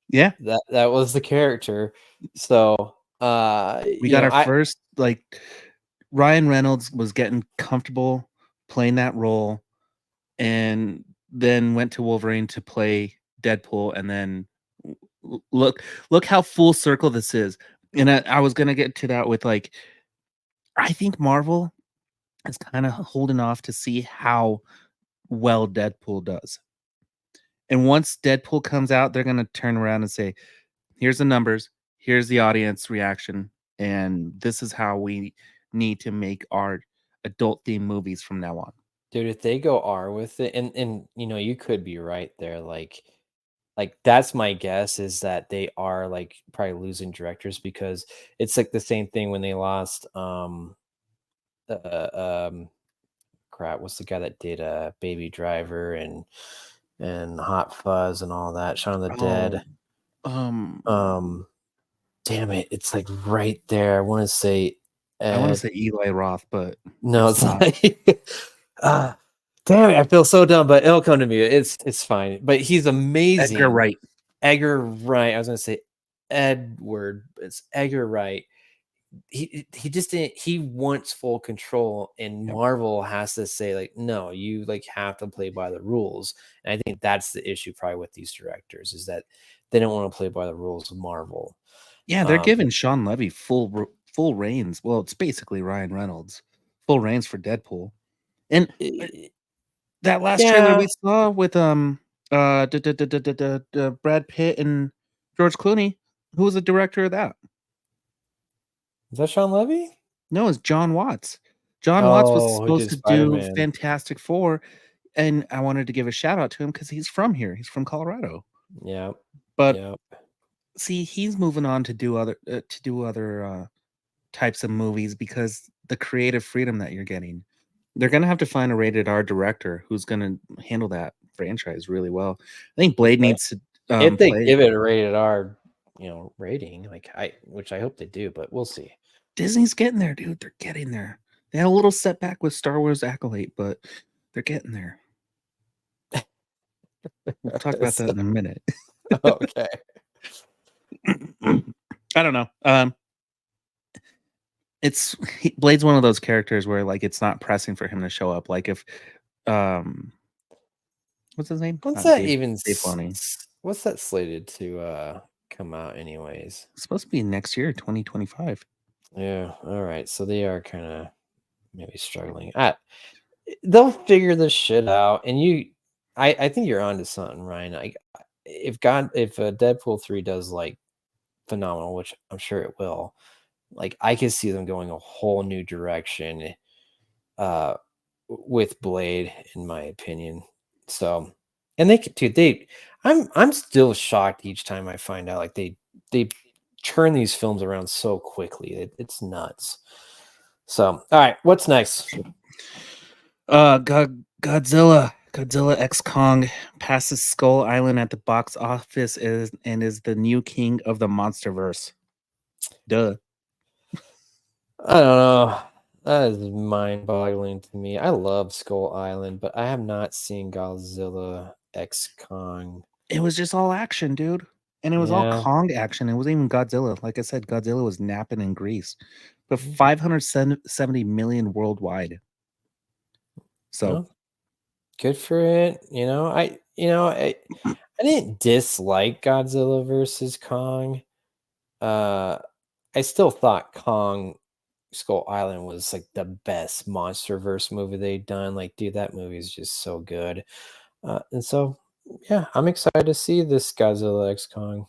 Yeah. That was the character. So, We got our first, like, Ryan Reynolds was getting comfortable playing that role, and then went to Wolverine to play Deadpool, and then look how full circle this is. And I was gonna get to that with, like, I think Marvel is kind of holding off to see how well Deadpool does. And once Deadpool comes out, they're gonna turn around and say, "Here's the numbers. Here's the audience reaction, and this is how we need to make our adult themed movies from now on." Dude, if they go R with it, and you know, you could be right there. Like that's my guess is that they are like probably losing directors because it's like the same thing when they lost uh, um crap, what's the guy that did Baby Driver and Hot Fuzz and all that, Shaun of the Dead. Oh, Damn it, it's like right there. I want to say I want to Ed. say Eli Roth, but No, it's it's not. like damn it, I feel so dumb, but it'll come to me. It's fine. But he's amazing. Edgar Wright. Edgar Wright. I was gonna say Edward, but it's Edgar Wright. He just didn't. He wants full control, and Yep. Marvel has to say like, no, you like have to play by the rules. And I think that's the issue probably with these directors is that they don't want to play by the rules of Marvel. Yeah, they're giving Sean Levy full reins. Well, it's basically Ryan Reynolds, full reins for Deadpool. And that last trailer we saw with Brad Pitt and George Clooney, who was the director of that? Is that Sean Levy? No, it's John Watts. John Watts was who supposed did to do Spider-Man. Fantastic Four, and I wanted to give a shout out to him because he's from here. He's from Colorado. Yeah, but see, he's moving on to do other types of movies because the creative freedom that you're getting. They're gonna have to find a rated R director who's gonna handle that franchise really well. I think Blade needs to if they give it a rated R, rating, which I hope they do, but we'll see. Disney's getting there, dude. They're getting there. They had a little setback with Star Wars Acolyte, but they're getting there. We'll talk about that in a minute. Okay. I don't know. Blade's one of those characters where like it's not pressing for him to show up. Like if what's his name? What's that slated to come out anyways? It's supposed to be next year, 2025. Yeah, all right. So they are kind of maybe struggling. They'll figure this shit out. And I think you're onto something, Ryan. If Deadpool 3 does like phenomenal, which I'm sure it will, like I could see them going a whole new direction with Blade, in my opinion. So, and I'm still shocked each time I find out like they turn these films around so quickly. It's nuts. So, all right, what's next? Godzilla X Kong passes Skull Island at the box office and is the new king of the MonsterVerse. Duh. I don't know. That is mind-boggling to me. I love Skull Island, but I have not seen Godzilla X Kong. It was just all action, dude. And it was all Kong action. It wasn't even Godzilla. Like I said, Godzilla was napping in Greece. But 570 million worldwide. So good for it. I didn't dislike Godzilla versus Kong. I still thought Kong Skull Island was like the best MonsterVerse movie they'd done. Like, dude, that movie is just so good. And so, yeah, I'm excited to see this Godzilla X Kong.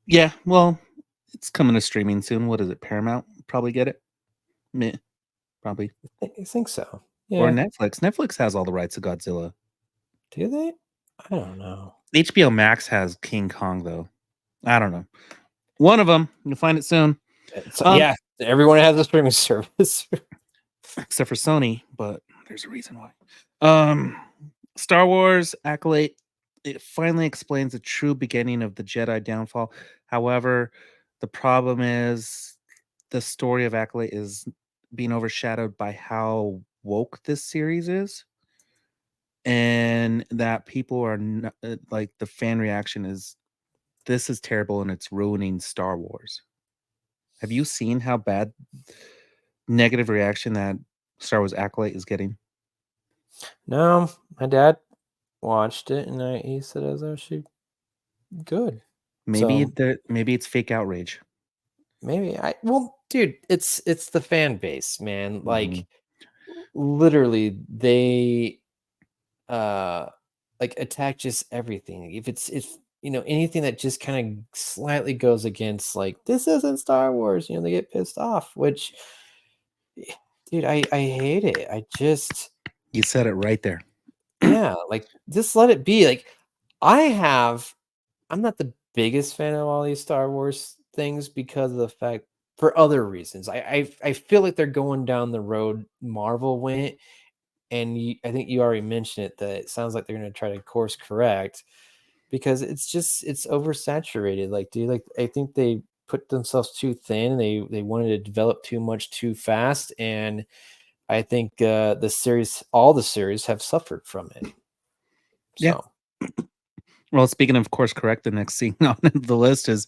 Yeah, well, it's coming to streaming soon. What is it? Paramount probably get it. Meh, probably. I think so. Yeah. Or Netflix. Netflix has all the rights to Godzilla. Do they? I don't know. HBO Max has King Kong though. I don't know. One of them. You'll find it soon. Yeah, everyone has a streaming service except for Sony, but there's a reason why. Star Wars Acolyte, it finally explains the true beginning of the Jedi downfall. However, the problem is the story of Acolyte is being overshadowed by how woke this series is, and that people are not, like the fan reaction is this is terrible and it's ruining Star Wars. Have you seen how bad negative reaction that Star Wars Acolyte is getting? No, my dad watched it and he said it was actually good. Maybe maybe it's fake outrage. Maybe dude, it's the fan base, man. Like literally they like attack just everything. If anything that just kind of slightly goes against like this isn't Star Wars, they get pissed off, which dude, I hate it. You said it right there. Yeah, like just let it be. Like I'm not the biggest fan of all these Star Wars things because of the fact for other reasons. I feel like they're going down the road Marvel went, and I think you already mentioned it that it sounds like they're going to try to course correct because it's oversaturated. Like, dude, like I think they put themselves too thin. They wanted to develop too much too fast, and I think all the series have suffered from it. Yeah. So Well, speaking of course correct, the next scene on the list is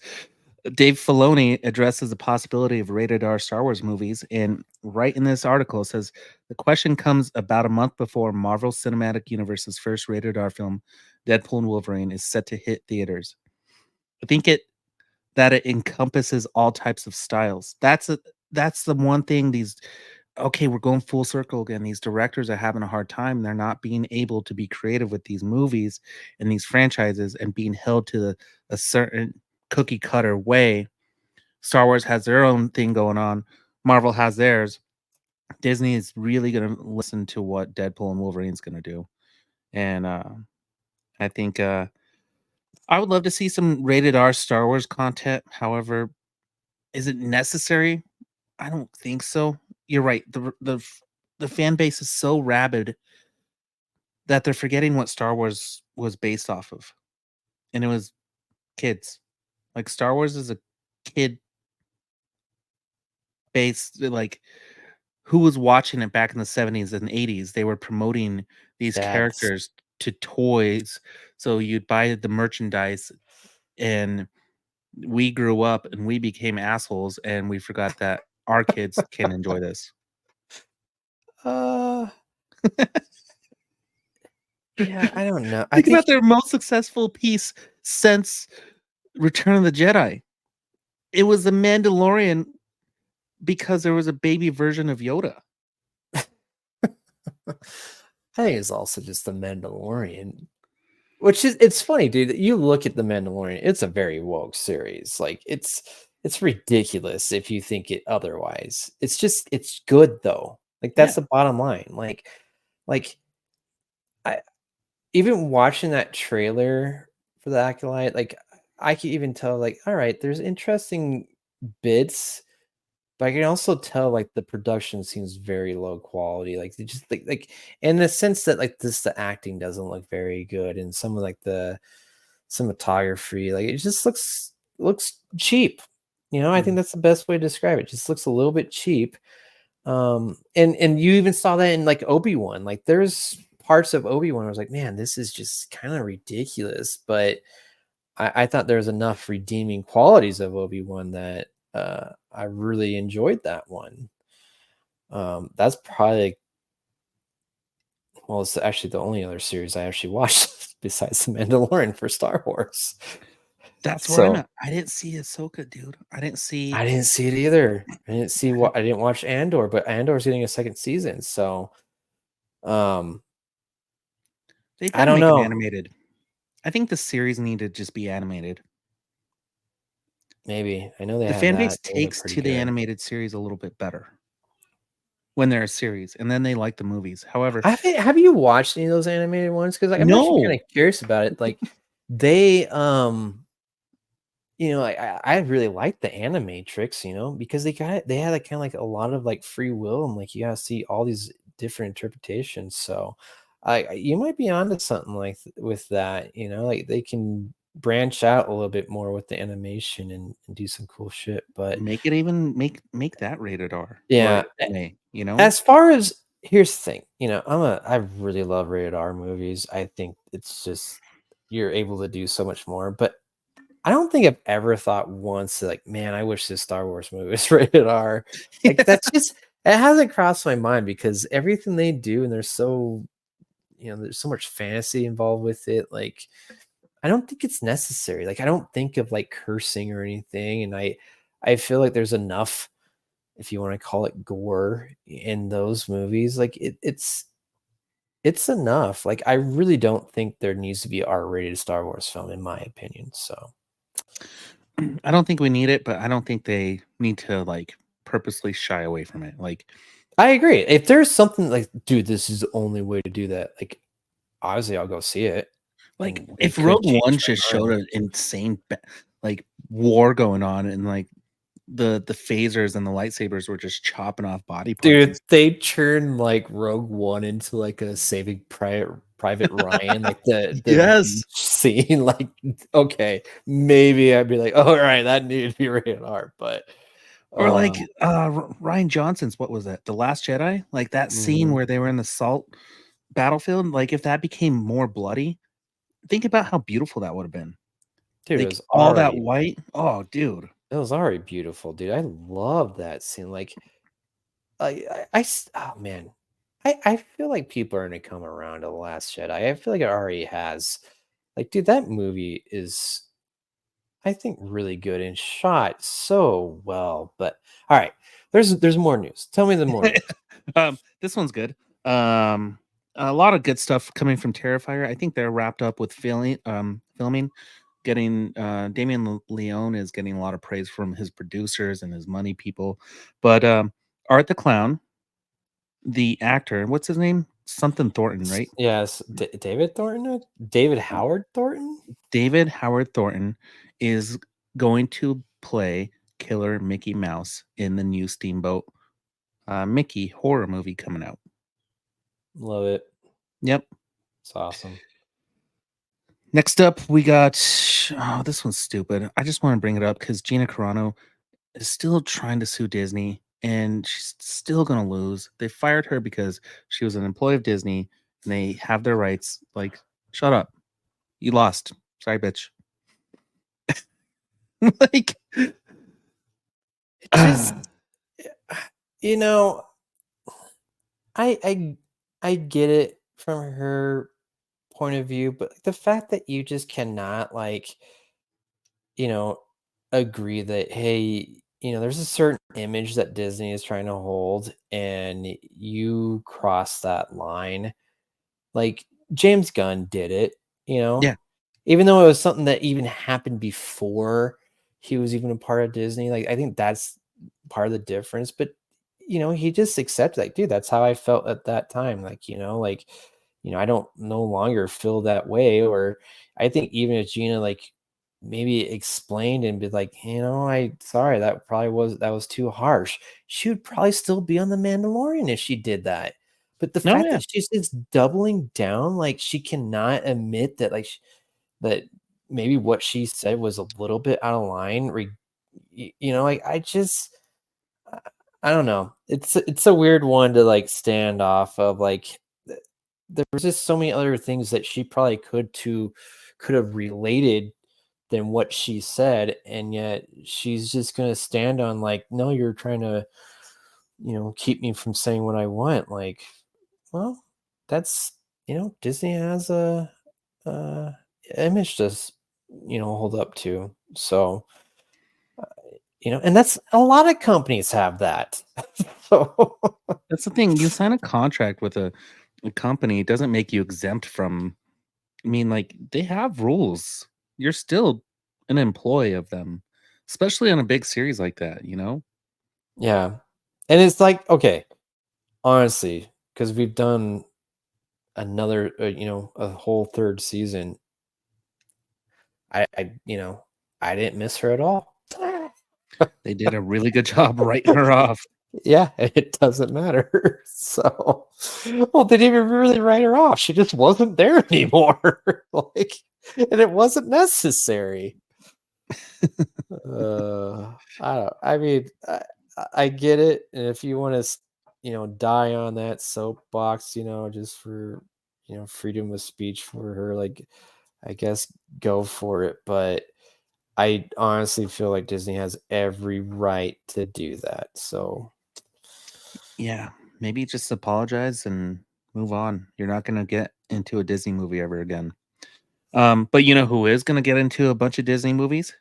Dave Filoni addresses the possibility of rated R Star Wars movies. And right in this article, it says the question comes about a month before Marvel Cinematic Universe's first rated R film, Deadpool and Wolverine, is set to hit theaters. I think it encompasses all types of styles. That's the one thing we're going full circle again. These directors are having a hard time. They're not being able to be creative with these movies and these franchises and being held to a certain cookie cutter way. Star Wars has their own thing going on. Marvel has theirs. Disney is really going to listen to what Deadpool and Wolverine's going to do. And I think I would love to see some rated R Star Wars content. However, is it necessary? I don't think so. You're right. The fan base is so rabid that they're forgetting what Star Wars was based off of. And it was kids. Like Star Wars is a kid based, like who was watching it back in the 70s and 80s? They were promoting these that's characters to toys. So you'd buy the merchandise, and we grew up and we became assholes and we forgot that our kids can enjoy this. uh yeah, I don't know. I Think think about their most successful piece since Return of the Jedi. It was The Mandalorian because there was a baby version of Yoda. I think it's also just the Mandalorian, which is it's funny, dude. You look at the Mandalorian; it's a very woke series. Like it's ridiculous if you think it otherwise. It's good though. Like Yeah. that's the bottom line. Like I even watching that trailer for the Acolyte, like I could even tell, like, all right, there's interesting bits, but I can also tell like the production seems very low quality. Like they just like in the sense that like the acting doesn't look very good, and some of like the cinematography, like it just looks cheap. I think that's the best way to describe it. It just looks a little bit cheap. And you even saw that in like Obi-Wan. Like there's parts of Obi-Wan I was like, man, this is just kind of ridiculous. But I thought there was enough redeeming qualities of Obi-Wan that I really enjoyed that one. That's probably well, it's actually the only other series I actually watched besides The Mandalorian for Star Wars. That's where I'm So at. I didn't see Ahsoka, dude. I didn't see. I didn't see it either. I didn't see what I didn't watch Andor, but Andor's getting a second season. So um They've I got to don't make it know. animated. I think the series need to just be animated. Maybe. I know they The have fan base that. Those are takes pretty to the good. animated series a little bit better when they're a series, and then they like the movies. However, Have you watched any of those animated ones? Because like, I'm actually kind no, of curious about it. Like they I really like the Animatrix, because they had like kind of like a lot of like free will, and like you gotta see all these different interpretations. So you might be onto something like with that, like they can branch out a little bit more with the animation and do some cool shit. But make it even make that rated R or yeah, anime. as far as here's the thing, I really love rated R movies. I think it's just you're able to do so much more. But I don't think I've ever thought once like, man, I wish this Star Wars movie was rated R. Like that's just it hasn't crossed my mind because everything they do and there's so much fantasy involved with it. Like I don't think it's necessary. Like I don't think of like cursing or anything, and I feel like there's enough, if you want to call it gore, in those movies. Like it's enough. Like, I really don't think there needs to be an R-rated Star Wars film, in my opinion. So I don't think we need it, but I don't think they need to like purposely shy away from it. Like, I agree. If there's something like, dude, this is the only way to do that. Like, obviously, I'll go see it. And they if could Rogue One change just my showed mind. an insane like war going on, and like the phasers and the lightsabers were just chopping off body parts. Dude, they turned like Rogue One into like a Saving Private Ryan, like the Yes. beach scene. Like, okay, maybe I'd be like, all right, that needed to be rated R, but Or like Ryan Johnson's, what was that? The Last Jedi? Like that scene mhm. where they were in the salt battlefield. Like if that became more bloody, think about how beautiful that would have been. Dude, Like all that white. Oh, dude. it was already beautiful, dude. I love that scene. Like, oh man, I feel like people are gonna come around to the Last Jedi. I feel like it already has. Like, dude, that movie is, I think, really good and shot so well. But all right, there's more news. Tell me the more news. This one's good. A lot of good stuff coming from Terrifier. I think they're wrapped up with filming. Getting Damien Leone is getting a lot of praise from his producers and his money people. But Art the Clown, the actor, what's his name? Something Thornton, right? Yes, David Thornton, David Howard Thornton. David Howard Thornton is going to play Killer Mickey Mouse in the new Steamboat Mickey horror movie coming out. Love it. Yep. It's awesome. Next up, we got this one's stupid. I just want to bring it up because Gina Carano is still trying to sue Disney, and she's still gonna lose. They fired her because she was an employee of Disney, and they have their rights. Like, shut up, you lost. Sorry, bitch. Like, It just, you know, I get it from her point of view, but the fact that you just cannot, like, you know, agree that, hey, there's a certain image that Disney is trying to hold, and you cross that line. Like, James Gunn did it, you know, yeah, even though it was something that even happened before he was even a part of Disney. Like, I think that's part of the difference. But he just accepted, like, dude, that's how I felt at that time. Like, I don't no longer feel that way. Or I think even if Gina, like, maybe explained and be like, I sorry, that was too harsh, she would probably still be on the Mandalorian if she did that. But the no, fact yeah, that she's just doubling down, like, she cannot admit that, like, that maybe what she said was a little bit out of line. Like, I just, I I don't know. It's a weird one to, like, stand off of. Like, there was just so many other things that she probably could have related than what she said, and yet she's just gonna stand on, like, no, you're trying to, keep me from saying what I want. Like, well, that's, Disney has a image to hold up to. So, and that's, a lot of companies have that. So that's the thing. You sign a contract with a company, it doesn't make you exempt from. I mean, like they have rules. You're still an employee of them, especially on a big series like that. You know. yeah, and it's like, okay, honestly, because we've done another, a whole third season. I didn't miss her at all. They did a really good job writing her off. Yeah, it doesn't matter. So, well, they didn't even really write her off. She just wasn't there anymore. Like, and it wasn't necessary. I don't. I mean, I get it. And if you want to, die on that soapbox, just for, freedom of speech for her, like, I guess go for it. But I honestly feel like Disney has every right to do that. So, Yeah, maybe just apologize and move on. You're not gonna get into a Disney movie ever again. But you know who is gonna get into a bunch of Disney movies?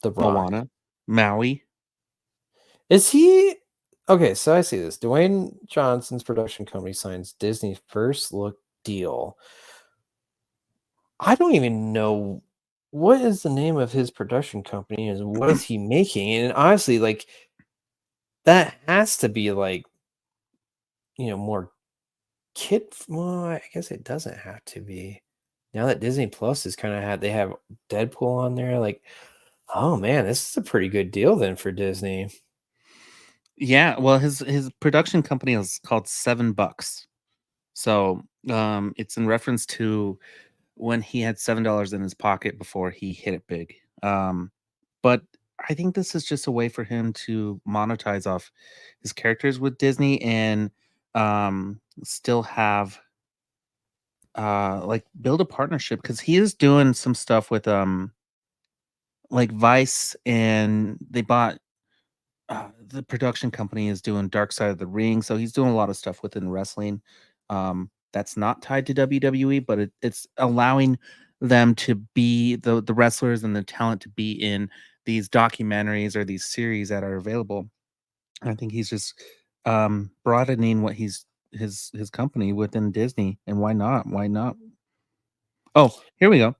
The Rock. Moana, Maui. Is he? Okay, so I see this. Dwayne Johnson's production company signs Disney's first look deal. I don't even know what is the name of his production company and what is he making. And honestly, like that has to be like, more well, I guess it doesn't have to be. Now that Disney Plus is kind of they have Deadpool on there, like, oh man, this is a pretty good deal then for Disney. Yeah, well, his production company is called $7. So, it's in reference to when he had $7 in his pocket before he hit it big. But I think this is just a way for him to monetize off his characters with Disney and still have like build a partnership because he is doing some stuff with like Vice, and they bought the production company is doing Dark Side of the Ring, so he's doing a lot of stuff within wrestling. That's not tied to WWE, but it's allowing them to be the wrestlers and the talent to be in these documentaries or these series that are available. I think he's just broadening what his company within Disney, and why not? Why not? Oh, here we go.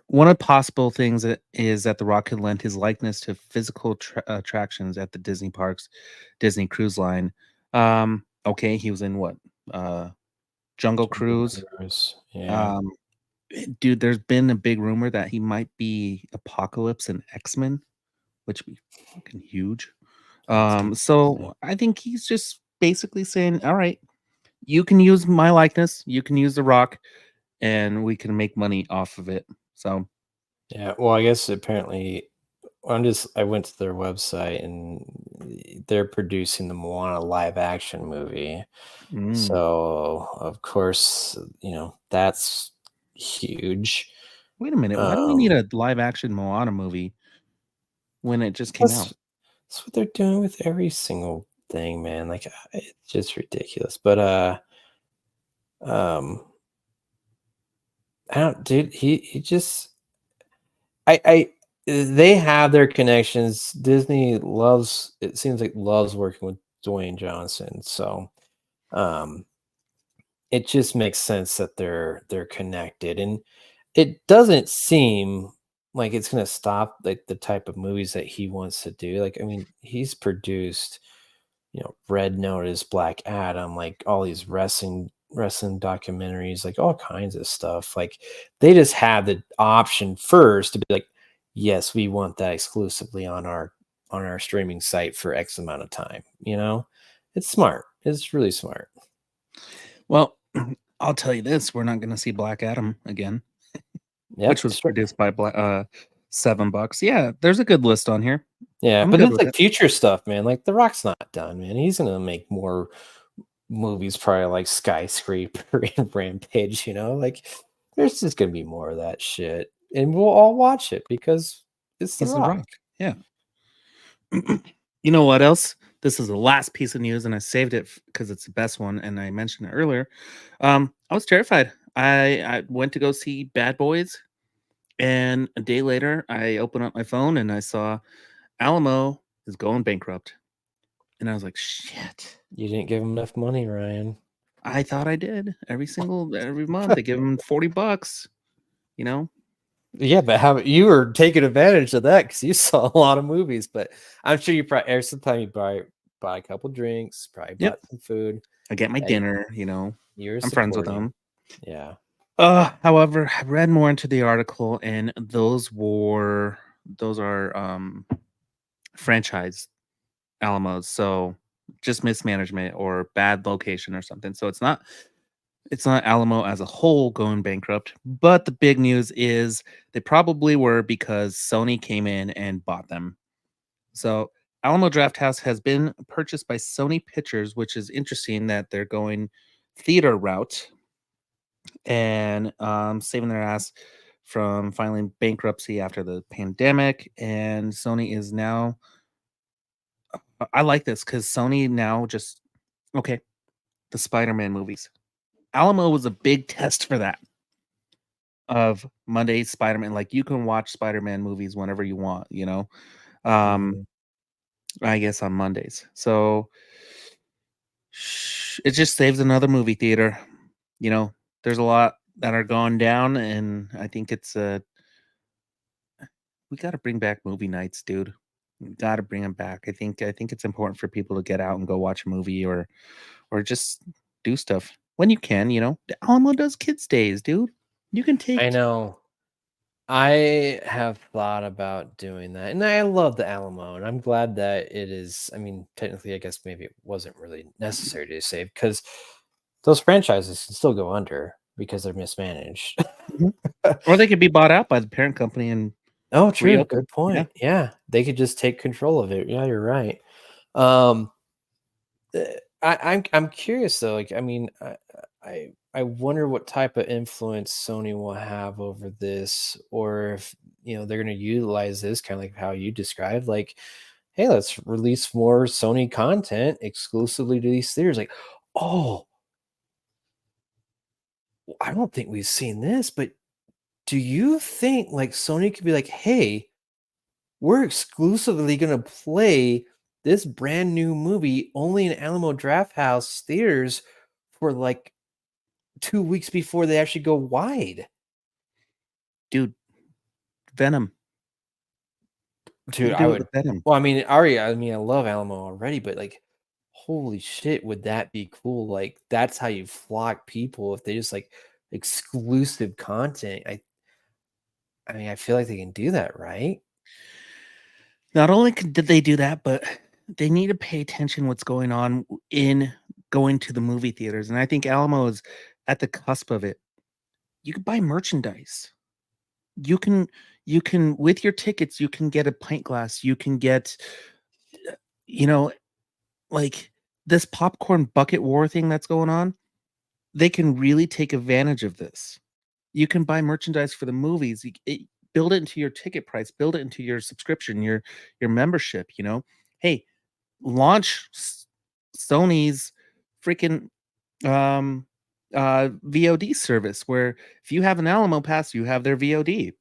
One of the possible things is that The Rock could lend his likeness to physical attractions at the Disney parks, Disney Cruise Line. Okay, he was in what? Uh, Jungle Jungle Cruise. Cruise, yeah. Um, Dude, there's been a big rumor that he might be Apocalypse and X-Men, which would be fucking huge. So I think he's just basically saying, all right, you can use my likeness, you can use The Rock, and we can make money off of it. So Yeah, well, I guess apparently I went to their website and they're producing the Moana live action movie. mm. So, of course, that's huge. Wait a minute, why do we need Um a live action Moana movie when it just came that's out? that's what they're doing with every single thing, man. Like it's just ridiculous. But um I don't dude, he just I they have their connections. Disney loves it seems like loves working with Dwayne Johnson. So um it just makes sense that they're connected. And it doesn't seem like it's gonna stop like the type of movies that he wants to do. Like, I mean, he's produced, Red Notice, Black Adam, like all these wrestling documentaries, like all kinds of stuff. Like they just have the option first to be like, yes, we want that exclusively on our streaming site for X amount of time. It's smart. It's really smart. Well, I'll tell you this: we're not going to see Black Adam again, which Yep. was produced by $7. Yeah, there's a good list on here. Yeah, I'm but good it's with like it. future stuff, man. Like The Rock's not done, man. He's gonna make more movies, probably like Skyscraper and Rampage. Like there's just gonna be more of that shit, and we'll all watch it because it's The He's The Rock. Rock. Yeah. You know what else? This is the last piece of news, and I saved it because it's the best one, and I mentioned it earlier. I was terrified. I went to go see Bad Boys, and a day later, I opened up my phone and I saw Alamo is going bankrupt. And I was like, shit. You didn't give him enough money, Ryan. I thought I did. Every month they give him $40, you know? Yeah, but how you were taking advantage of that because you saw a lot of movies. But I'm sure you probably every time you buy a couple drinks, probably Yep. bought some food. I get my Yeah, dinner. you're I'm friends with supporting. them. Yeah. However, I read more into the article, and those are franchise Alamos. So just mismanagement or bad location or something. So it's not Alamo as a whole going bankrupt, but the big news is they probably were because Sony came in and bought them. So Alamo Drafthouse has been purchased by Sony Pictures, which is interesting that they're going theater route and saving their ass from filing bankruptcy after the pandemic. And Sony is now, I like this because Sony now just, okay, the Spider Man movies. Alamo was a big test for that of Monday Spider-Man. Like you can watch Spider-Man movies whenever you want, um, Mhm. I guess on Mondays. So It just saves another movie theater. You know, there's a lot that are gone down, and I think it's we got to bring back movie nights, dude. We got to bring them back. I think it's important for people to get out and go watch a movie or just do stuff when you can. You know, the Alamo does kids days, dude. You can I take. know. I have thought about doing that, and I love the Alamo, and I'm glad that it is. I mean, technically, I guess maybe it wasn't really necessary to save because those franchises can still go under because they're mismanaged. Mhm. Or they could be bought out by the parent company and Oh, true. reopen. Good Yeah. point. Yeah, they could just take control of it. Yeah, you're right. Um, I'm curious though. Like, I mean, I wonder what type of influence Sony will have over this, or if they're going to utilize this kind of like how you described. Like, hey, let's release more Sony content exclusively to these theaters. Like, oh, I don't think we've seen this, but do you think like Sony could be like, hey, we're exclusively going to play this brand new movie only in Alamo Drafthouse theaters for like 2 weeks before they actually go wide. Dude, Venom. You Dude, can I do it would with Venom. well, I mean, already I mean, I love Alamo already, but like holy shit, would that be cool? Like that's how you flock people if they just like exclusive content. I mean, I feel like they can do that, right? Not only did they do that, but they need to pay attention what's going on in going to the movie theaters, and I think Alamo is at the cusp of it. You can buy merchandise. You can you can with your tickets, you can get a pint glass, you can get, you know, like, this popcorn bucket war thing that's going on, they can really take advantage of this. You can buy merchandise for the movies, build it into your ticket price, build it into your subscription, your membership, you know? Hey, launch Sony's freaking VOD service where if you have an Alamo pass, you have their VOD.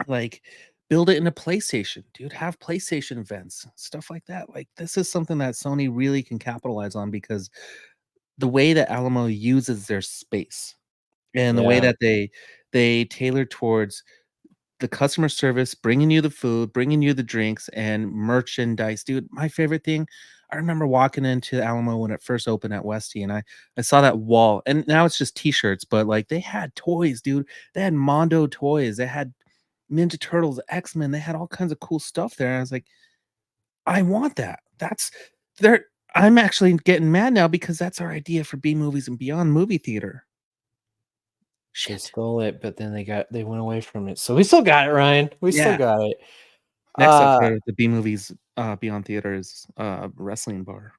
Like, build it into PlayStation, dude. Have PlayStation events, stuff like that. Like, this is something that Sony really can capitalize on because the way that Alamo uses their space and the way Yeah. that they tailor towards the customer service, bringing you the food, bringing you the drinks, and merchandise. Dude, my favorite thing, I remember walking into Alamo when it first opened at Westy, and I saw that wall, and now it's just T-shirts, but like they had toys, dude. They had Mondo toys, they had Ninja Turtles, X-Men, they had all kinds of cool stuff there. And I was like, I want that. That's there. I'm actually getting mad now because that's our idea for B movies and beyond movie theater. They Shit. stole it, but then they went away from it. So we still got it, Ryan. We still Yeah. got it. Next up Uh for the B movies beyond theater is wrestling bar.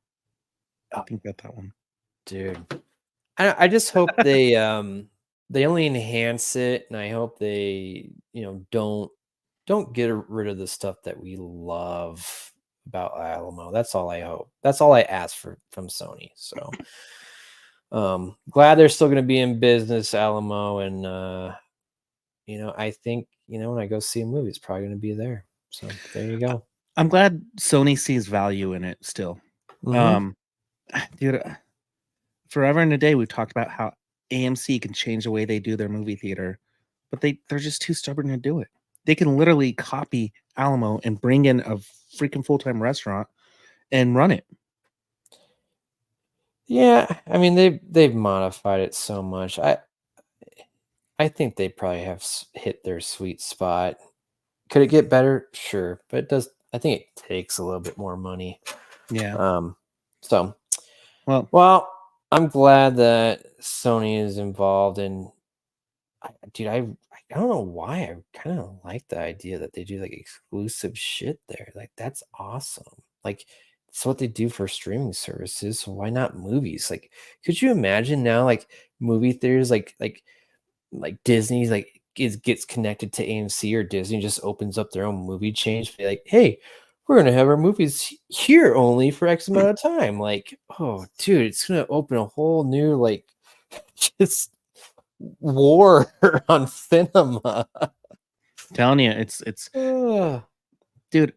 I oh, think got that one. dude. I just hope they only enhance it, and I hope they, don't get rid of the stuff that we love about Alamo. That's all I hope. That's all I ask for from Sony. So glad they're still gonna be in business, Alamo, and I think, when I go see a movie, it's probably gonna be there. So there you go. I'm glad Sony sees value in it still. Mhm. Um, dude, forever and a day we've talked about how AMC can change the way they do their movie theater, but they're just too stubborn to do it. They can literally copy Alamo and bring in a freaking full-time restaurant and run it. Yeah, I mean they've modified it so much. I think they probably have hit their sweet spot. Could it get better? Sure, but it does. I think it takes a little bit more money. Yeah. So, Well, well, I'm glad that Sony is involved, and dude, I don't know why I kind of like the idea that they do like exclusive shit there. Like that's awesome. Like it's what they do for streaming services. So why not movies? Like, could you imagine now, like movie theaters, like Disney's like gets connected to AMC or Disney just opens up their own movie chain. Be like, hey, we're gonna have our movies here only for X amount of time. Like, oh, dude, it's gonna open a whole new like just war on cinema. telling you, it's Ugh. dude.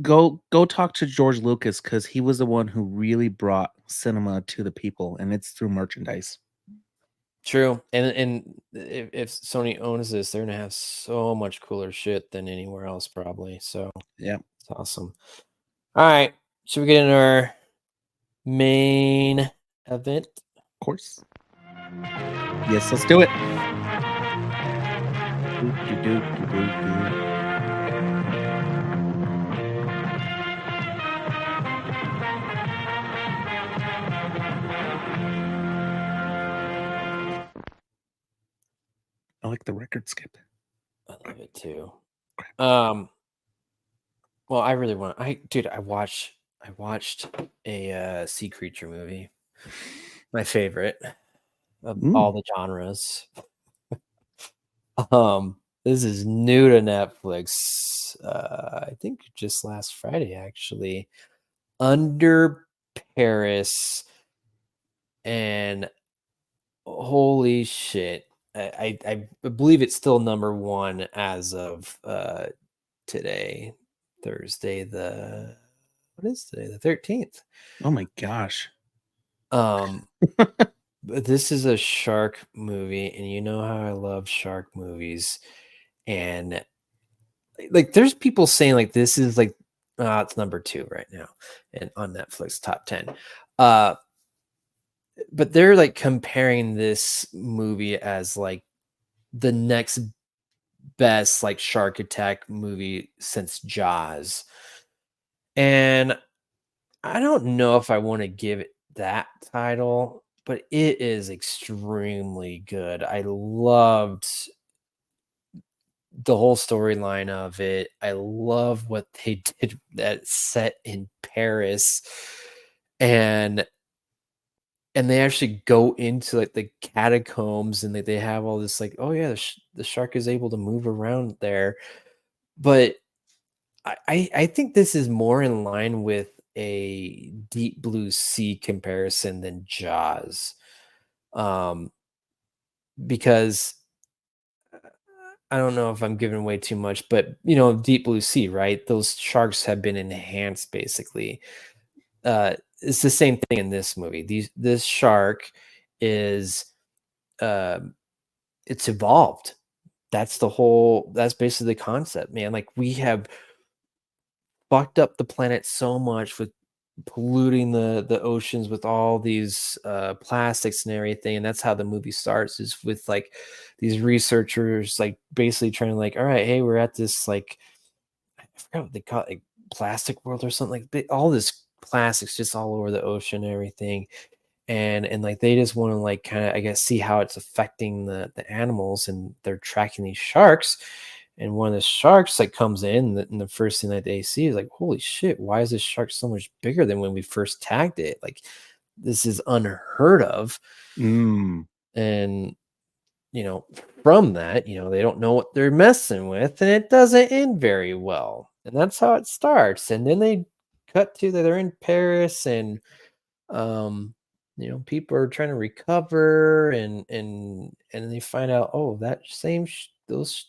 go talk to George Lucas because he was the one who really brought cinema to the people, and it's through merchandise. True. And if Sony owns this, they're gonna have so much cooler shit than anywhere else, probably. So Yeah, it's awesome. All right. Should we get into our main event? of course. Yes, let's do it. I like the record skip. I love it too. Well, I really want I watched a sea creature movie. My favorite of all the genres. This is new to Netflix. I think just last Friday actually. Under Paris, and holy shit. I believe it's still number one as of today, Thursday what is today? The 13th. Oh my gosh. But this is a shark movie, and you know how I love shark movies. And like there's people saying like this is like it's number 2 right now and on Netflix top 10. But they're like comparing this movie as like the next best like shark attack movie since Jaws. And I don't know if I want to give it that title, but it is extremely good. I loved the whole storyline of it. I love what they did that set in Paris. And they actually go into like the catacombs, and they have all this like, oh yeah, the shark is able to move around there. But I think this is more in line with a Deep Blue Sea comparison than Jaws, because I don't know if I'm giving away too much, but Deep Blue Sea, right? Those sharks have been enhanced basically. It's the same thing in this movie. This shark is it's evolved. That's basically the concept, man. Like we have fucked up the planet so much with polluting the oceans with all these plastics and everything, and that's how the movie starts, is with like these researchers like basically trying to like, all right, hey, we're at this like, I forgot what they call it, like plastic world or something, like all this plastics just all over the ocean and everything. And like they just want to like kind of, I guess, see how it's affecting the animals, and they're tracking these sharks. And one of the sharks like comes in, and the first thing that they see is like, holy shit, why is this shark so much bigger than when we first tagged it? Like this is unheard of. And from that, they don't know what they're messing with, and it doesn't end very well. And that's how it starts. And then they cut to that they're in Paris, and people are trying to recover, and they find out, oh, that same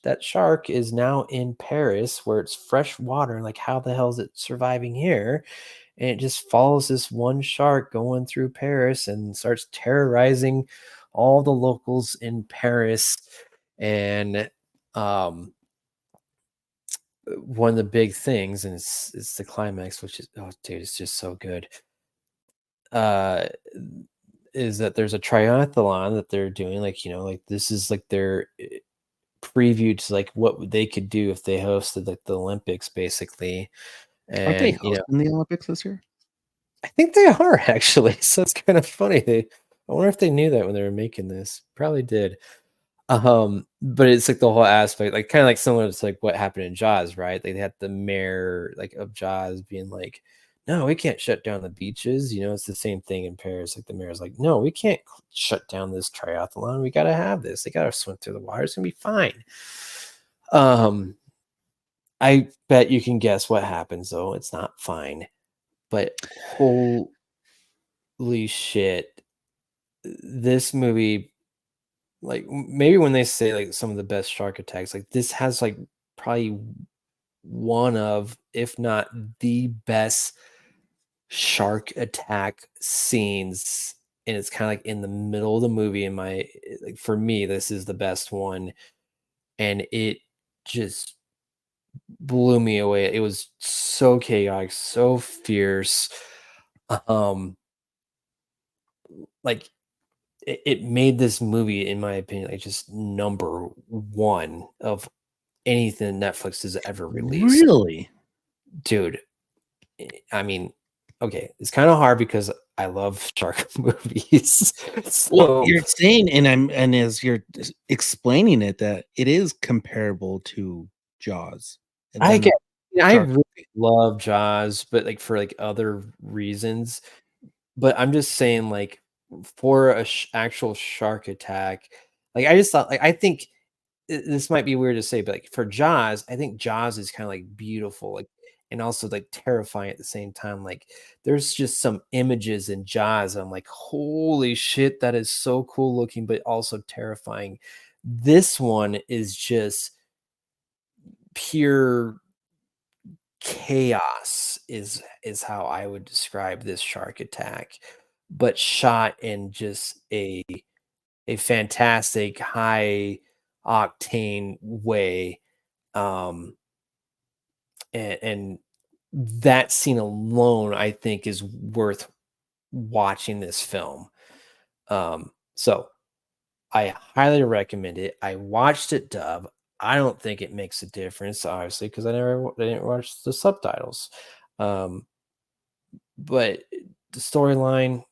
that shark is now in Paris where it's fresh water. Like, how the hell is it surviving here? And it just follows this one shark going through Paris and starts terrorizing all the locals in Paris. And one of the big things, and it's the climax, which is, oh dude, it's just so good, is that there's a triathlon that they're doing, like like this is like their preview to like what they could do if they hosted like the Olympics basically. Aren't they And hosting the Olympics this year? I think they are actually. So it's kind of funny. I wonder if they knew that when they were making this. Probably did. But it's like the whole aspect, like kind of like similar to like what happened in Jaws, right? Like they had the mayor like of Jaws being like, no, we can't shut down the beaches. It's the same thing in Paris. Like the mayor's like, no, we can't shut down this triathlon. We gotta have this. They gotta swim through the water. It's gonna be fine. I bet you can guess what happens though. It's not fine. But holy shit, this movie, like maybe when they say like some of the best shark attacks, like this has like probably one of, if not the best shark attack scenes, and it's kind of like in the middle of the movie. In my like for me, this is the best one, and it just blew me away. It was so chaotic, so fierce. Um, like it made this movie, in my opinion, like just number one of anything Netflix has ever released. Really? Dude, I mean, okay, it's kind of hard because I love shark movies. Well, So you're saying, and as you're explaining it, that it is comparable to Jaws. And I then get, I shark really love Jaws, but like for like other reasons. But I'm just saying, like for a actual shark attack, like I just thought, like I think this might be weird to say, but like for Jaws, I think Jaws is kind of like beautiful, like and also like terrifying at the same time. Like there's just some images in Jaws. I'm like, holy shit, that is so cool looking, but also terrifying. This one is just pure chaos is how I would describe this shark attack, but shot in just a fantastic high octane way. Um, and that scene alone, I think, is worth watching this film. So I highly recommend it. I watched it dub. I don't think it makes a difference, obviously, because I didn't watch the subtitles. Um, but the storyline,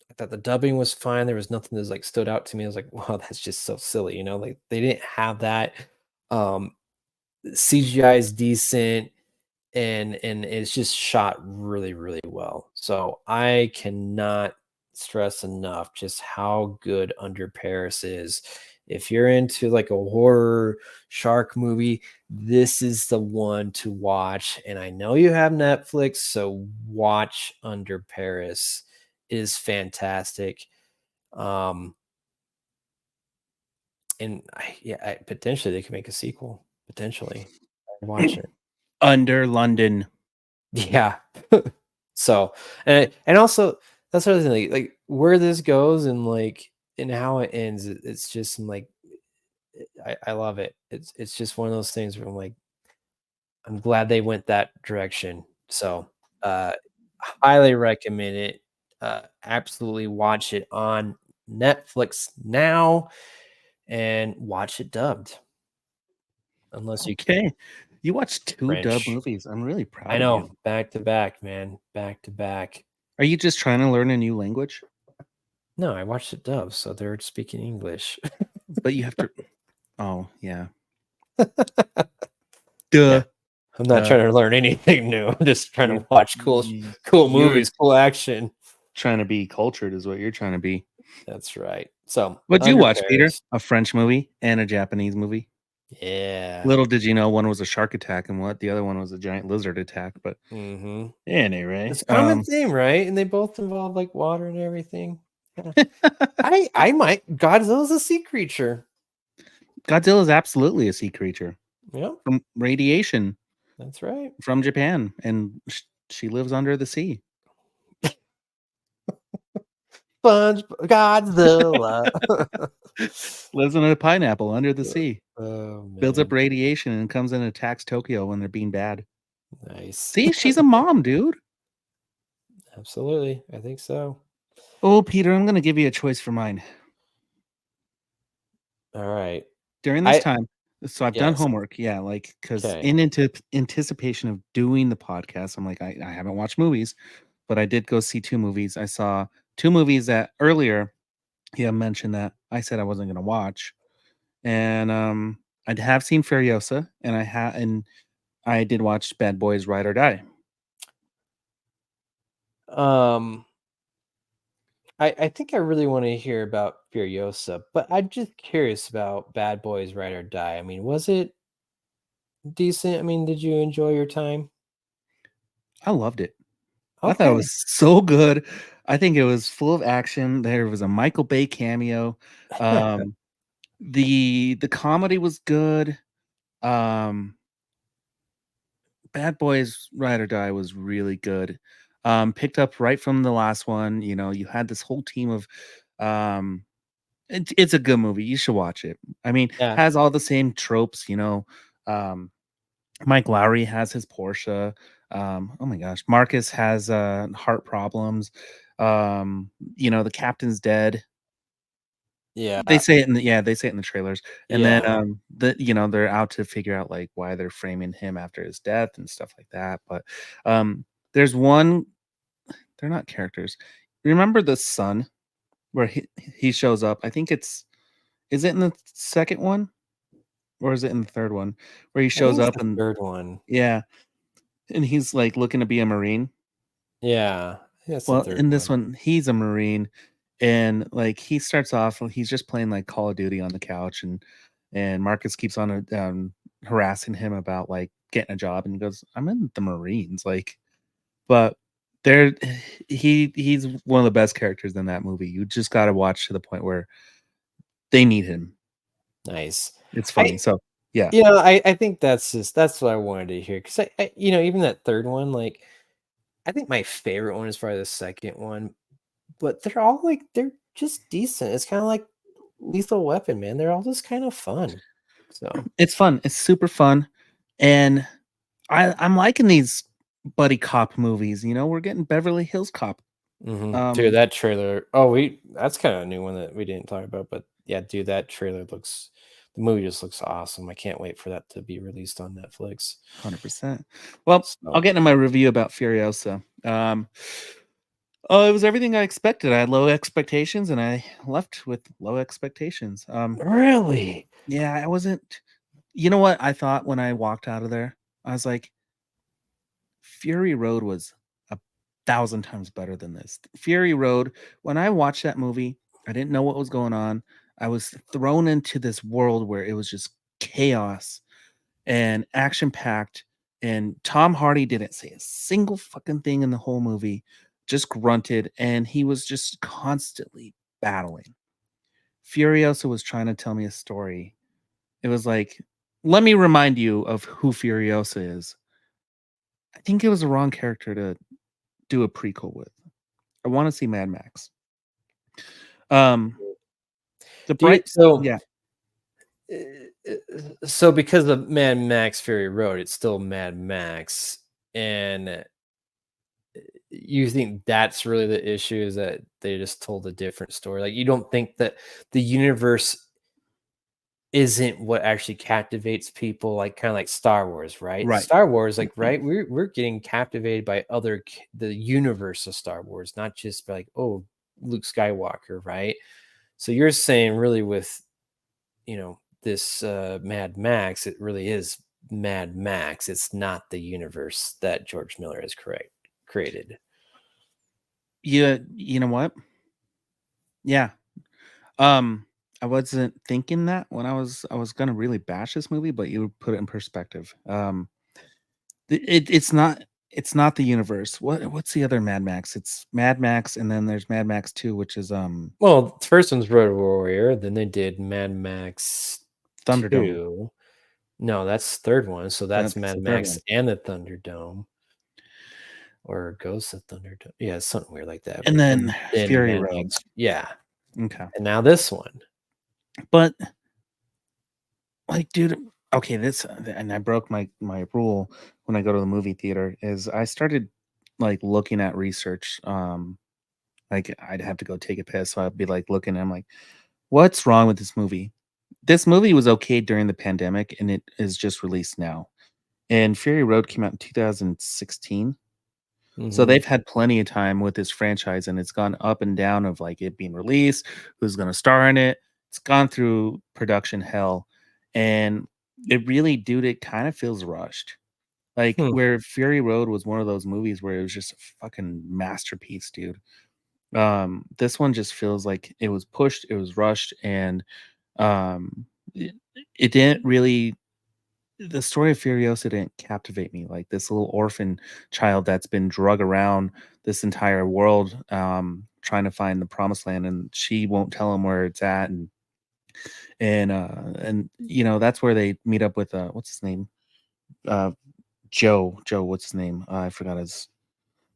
I thought the dubbing was fine. There was nothing that like stood out to me. I was like, wow, that's just so silly, you know, like they didn't have that. Um, CGI is decent, and it's just shot really, really well. So I cannot stress enough just how good Under Paris is. If you're into like a horror shark movie, this is the one to watch. And I know you have Netflix, so watch Under Paris. It is fantastic. Um, and potentially they could make a sequel. Potentially, I'd watch it. under London. Yeah. So, and also that's the other thing, like where this goes and like and how it ends, it's just like I love it. It's just one of those things where I'm like, I'm glad they went that direction. So, uh, highly recommend it. Absolutely watch it on Netflix now and watch it dubbed, unless you can Okay. You watched 2 dub French. movies. I'm really I proud of know, you. back to back, man, back to back. Are you just trying to learn a new language? No, I watched it dubbed, so they're speaking English. But you have to. Oh, yeah. Yeah. Duh. I'm not trying to learn anything new. I'm just trying to watch cool You're movies, cool action. trying to be cultured, is what you're trying to be. That's right. So, What'd you Under watch, Peter? Paris. A French movie and a Japanese movie. Yeah. Little did you know one was a shark attack and the other one was a giant lizard attack. But anyway, It's a common theme, right? And they both involve like water and everything. Yeah. I might Godzilla's a sea creature. Godzilla is absolutely a sea creature. Yep. From radiation. That's right. From Japan, and she lives under the sea. Sponge Godzilla Lives in a pineapple under the sea. Oh, Builds up man. radiation and comes in and attacks Tokyo when they're being bad. Nice. See, she's a mom, dude. Absolutely. I think so. Oh, Peter, I'm going to give you a choice for mine. All right. During this time, so I've done Yes. homework. Yeah, like, because Okay. in anticipation of doing the podcast, I'm like, I haven't watched movies, but I did go see 2 movies. I saw 2 movies that earlier he had mentioned that I said I wasn't going to watch. And I have seen Furiosa, and I did watch Bad Boys Ride or Die. I think I really want to hear about Furiosa, but I'm just curious about Bad Boys Ride or Die. I mean, was it decent? I mean, did you enjoy your time? I loved it. I thought it Okay. was so good. I think it was full of action. There was a Michael Bay cameo. The comedy was good. Um Bad Boys Ride or Die was really good. Picked up right from the last one. You know, you had this whole team of um it's a good movie. You should watch it. I mean, Yeah. has all the same tropes, you know. Um Mike Lowry has his Porsche. Oh my gosh, Marcus has heart problems. You know, the captain's dead. Yeah. They say it in the they say it in the trailers. And then Yeah. they're out to figure out like why they're framing him after his death and stuff like that. But there's one they're not characters. Remember the son where he shows up? I think is it in the second one or is it in the third one where he I think shows it's up the and third one. yeah, and he's like looking to be a marine. Yeah. I think that's the Well, third in this one. one, he's a marine, and like he starts off, he's just playing like Call of Duty on the couch, and Marcus keeps on harassing him about like getting a job, and he goes, "I'm in the Marines," like, but there, he's one of the best characters in that movie. You just got to watch to the point where they need him. Nice. It's funny. I So yeah, I think that's what I wanted to hear because even that third one, like I think my favorite one is probably the second one, but they're all like they're just decent. It's kind of like Lethal Weapon, man. They're all just kind of fun. So it's fun. It's super fun, and I'm liking these buddy cop movies. You know, we're getting Beverly Hills Cop. dude, that trailer. Oh, that's kind of a new one that we didn't talk about, but yeah, dude, that trailer looks. The movie just looks awesome. I can't wait for that to be released on Netflix. 100%. Well, So, I'll get into my review about Furiosa. Oh, it was everything I expected. I had low expectations, and I left with low expectations. really? Yeah, I wasn't. You know what I thought when I walked out of there? I was like, Fury Road was 1,000 times better than this. Fury Road. When I watched that movie, I didn't know what was going on. I was thrown into this world where it was just chaos and action packed. And Tom Hardy didn't say a single fucking thing in the whole movie, just grunted, and he was just constantly battling. Furiosa was trying to tell me a story. It was like, let me remind you of who Furiosa is. I think it was the wrong character to do a prequel with. I want to see Mad Max. Um, the Do you bright, so yeah, so because of Mad Max Fury Road, it's still Mad Max, and you think that's really the issue is that they just told a different story. Like you don't think that the universe isn't what actually captivates people, like kind of like Star Wars, right? right. Star Wars, like right, we're getting captivated by the universe of Star Wars, not just like oh Luke Skywalker, right? So you're saying really with this Mad Max, it really is Mad Max. It's not the universe that George Miller has created. You know what? Yeah. Um, I wasn't thinking that when I was gonna really bash this movie, but you put it in perspective. It's not the universe. What's the other Mad Max? It's Mad Max, and then there's Mad Max 2, which is Well, the first one's Road Warrior, then they did Mad Max Thunderdome. 2. No, that's the third one. So that's That's Mad the third Max one. and the Thunderdome. Or Ghost of Thunderdome. Yeah, something weird like that. And then And then Fury Mad Road. Max. Yeah. Okay. And now this one. But like, dude, okay, this and I broke my rule when I go to the movie theater is I started like looking at research. Like I'd have to go take a piss, so I'd be like looking. I'm like, what's wrong with this movie? This movie was okay during the pandemic, and it is just released now. And Fury Road came out in 2016. So Mhm. they've had plenty of time with this franchise, and it's gone up and down of like it being released, who's going to star in it. It's gone through production hell, and it really, dude, it kind of feels rushed. Like Hmm. where Fury Road was one of those movies where it was just a fucking masterpiece, dude. This one just feels like it was pushed, it was rushed, and um, it, it didn't really the story of Furiosa didn't captivate me. Like this little orphan child that's been drug around this entire world, trying to find the promised land, and she won't tell him where it's at, and you know that's where they meet up with what's his name, uh, Joe. Joe, what's his name? I forgot his.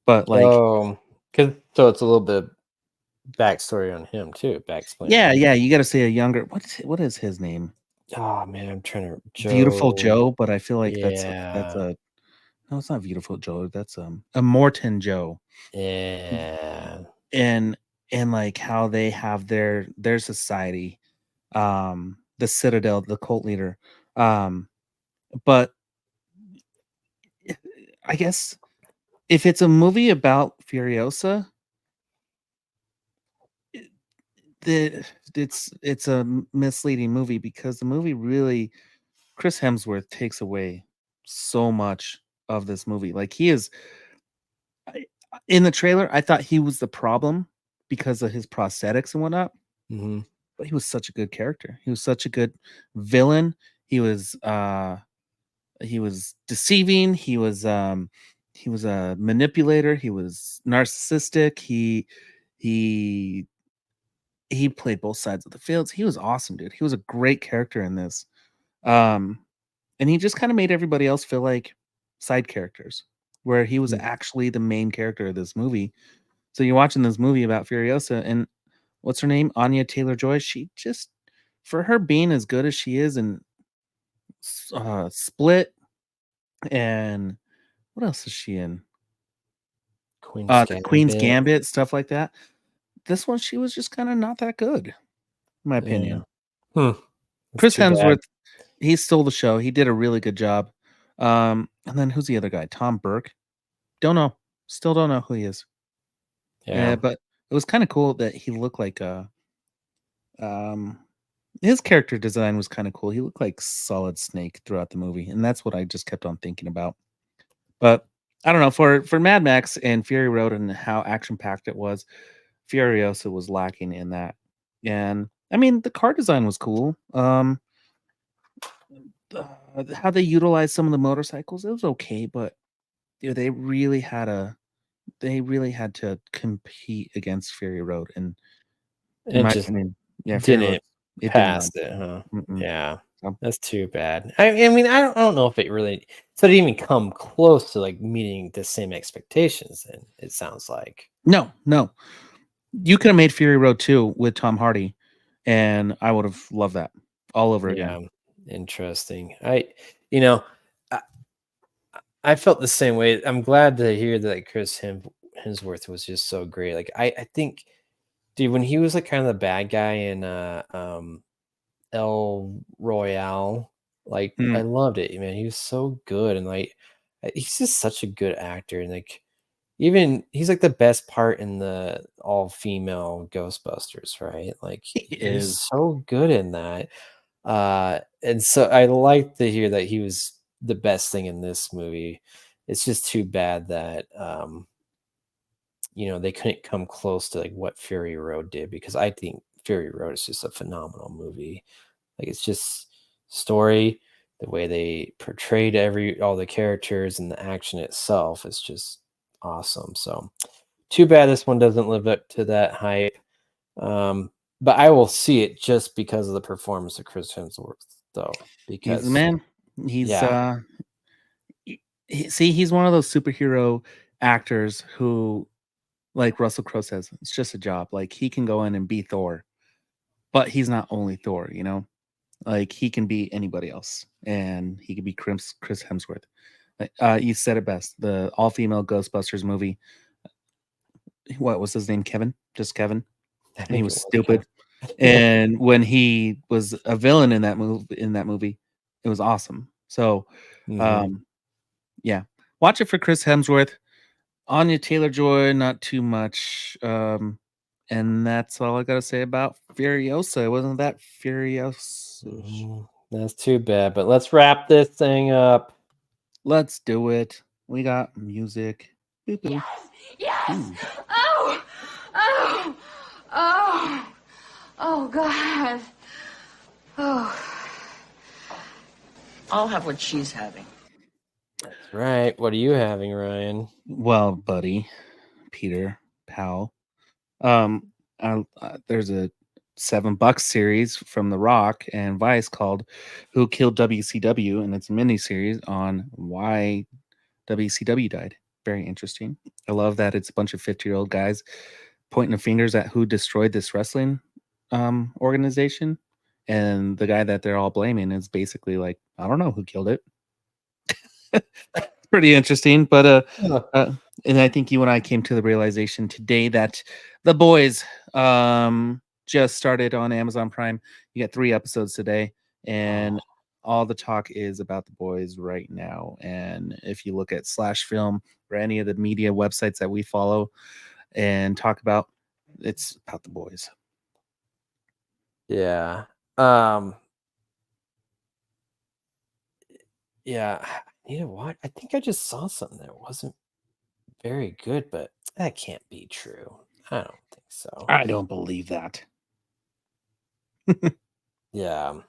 But like, Oh, so it's a little bit backstory on him too. yeah, Right? you got to say a younger. What is his name? Oh man, I'm trying to Beautiful Joe. Joe, but I feel like that's Yeah, a no, it's not Beautiful Joe. That's a Morton Joe. yeah. and and like how they have their society, the Citadel, the cult leader. um but I guess if it's a movie about Furiosa, it- it's a misleading movie, because the movie really, Chris Hemsworth takes away so much of this movie. Like, he is I- in the trailer, I thought he was the problem because of his prosthetics and whatnot. Hmm. But he was such a good character. He was such a good villain. He was deceiving. He was a manipulator. He was narcissistic. He he played both sides of the fields. He was awesome, dude. He was a great character in this. Um and he just kind of made everybody else feel like side characters, where he was actually the main character of this movie. So you're watching this movie about Furiosa, and what's her name? Anya Taylor-Joy. She just, for her being as good as she is, and Split, and what else is she in? Queen's The Queen's Gambit. Gambit, stuff like that. This one, she was just kind of not that good, in my Yeah. opinion. That's Chris too bad. Hemsworth, he stole the show. He did a really good job. And then who's the other guy? Tom Burke. Don't know. Still don't know who he is. Yeah. But it was kind of cool that he looked like um his character design was kind of cool. He looked like Solid Snake throughout the movie, and that's what I just kept on thinking about. But I don't know, for Mad Max and Fury Road and how action packed it was, Furiosa was lacking in that. And I mean, the car design was cool. How they utilized some of the motorcycles, it was okay, but dude, they really had to compete against Fury Road, and in It my just opinion, yeah, Fury Road, didn't it did not. pass it, huh? Mm-mm. Yeah. So, That's too bad. I mean, I don't know if it really so it didn't even come close to like meeting the same expectations. Then it sounds like. no, you could have made Fury Road 2 with Tom Hardy, and I would have loved that all over again. Yeah, interesting. You know, I, I felt the same way. I'm glad to hear that Hemsworth was just so great. Like I think, dude, when he was like kind of the bad guy in El Royale, like I Mm. loved it, man. He was so good, and like he's just such a good actor, and like even he's like the best part in the all female Ghostbusters, right? Like He he's is. so good in that. And so I like to hear that he was the best thing in this movie. It's just too bad that they couldn't come close to like what Fury Road did, because I think Fury Road is just a phenomenal movie. Like it's just story, the way they portrayed all the characters and the action itself is just awesome. So too bad this one doesn't live up to that hype. But I will see it just because of the performance of Chris Hemsworth, though. He's the Because man. He's yeah, see, he's one of those superhero actors who, like Russell Crowe says, it's just a job. Like, he can go in and be Thor, but he's not only Thor, you know? Like, he can be anybody else, and he can be Chris Hemsworth. Like, you said it best. The all-female Ghostbusters movie. What was his name? Kevin? Just Kevin? I And he think it was was stupid. yeah. And when he was a villain in that movie, it was awesome. So, Mhm. um, yeah, watch it for Chris Hemsworth. Anya Taylor-Joy, not too much. And that's all I gotta say about Furiosa. It wasn't that furious. That's too bad. But let's wrap this thing up. Let's do it. We got music. Boop, boop. Yes! Ooh. Oh! Oh! Oh! Oh, God. Oh. I'll have what she's having. That's right. What are you having, Ryan? Well, buddy, Peter, pal. There's a $7 series from The Rock and Vice called "Who Killed WCW," and it's a mini series on why WCW died. Very interesting. I love that it's a bunch of 50-year-old guys pointing their fingers at who destroyed this wrestling organization, and the guy that they're all blaming is basically like, I don't know who killed it. It's pretty interesting, but and I think you and I came to the realization today that The Boys just started on Amazon Prime. You got 3 episodes today, and all the talk is about The Boys right now. And if you look at Slash Film or any of the media websites that we follow and talk about, it's about The Boys. Yeah. Yeah. You know what? I think I just saw something that wasn't very good, but that can't be true. I don't think so. I don't believe that. Yeah.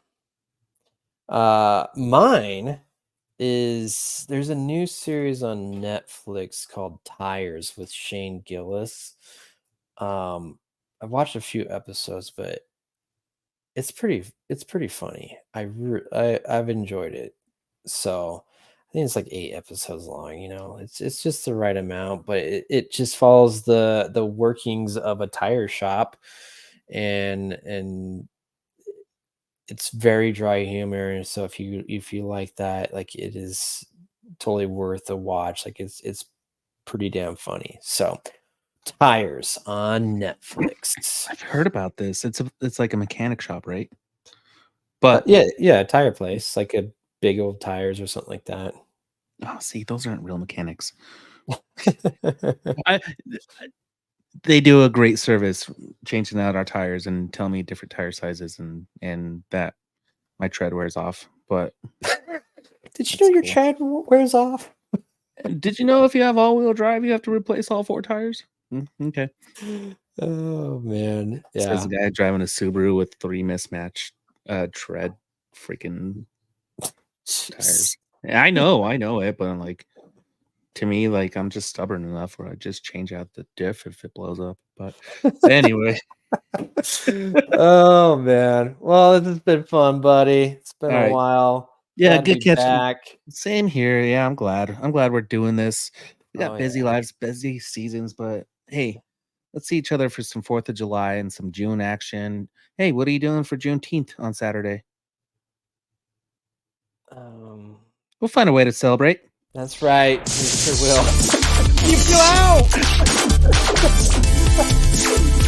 Mine is there's a new series on Netflix called Tires with Shane Gillis. I've watched a few episodes, but it's pretty funny. I've enjoyed it. So I think it's like 8 episodes long, you know. It's just the right amount, but it just follows the workings of a tire shop, and it's very dry humor. And so if you like that, like, it is totally worth a watch. Like, it's pretty damn funny. So Tires on Netflix. I've heard about this. It's like a mechanic shop, right? But Yeah, tire place, like a big old tires or something like that. oh, see, those aren't real mechanics. I, they do a great service changing out our tires and telling me different tire sizes and that my tread wears off. But Did you know your cool. tread wears off? Did you know if you have all-wheel drive, you have to replace all 4 tires? Okay. Oh man, Says yeah. the guy driving a Subaru with 3 mismatched tread freaking tires. Yeah, I know it, but I'm like, to me, like, I'm just stubborn enough where I just change out the diff if it blows up. But anyway, Oh man. Well, this has been fun, buddy. It's been all a right. while. Yeah, Glad to good be catching. back. Same here. Yeah, I'm glad. I'm glad we're doing this. We got Oh, busy yeah. lives, busy seasons, but hey, let's see each other for some 4th of July and some June action. Hey, what are you doing for Juneteenth on Saturday? We'll find a way to celebrate. That's right. We sure will. You go out.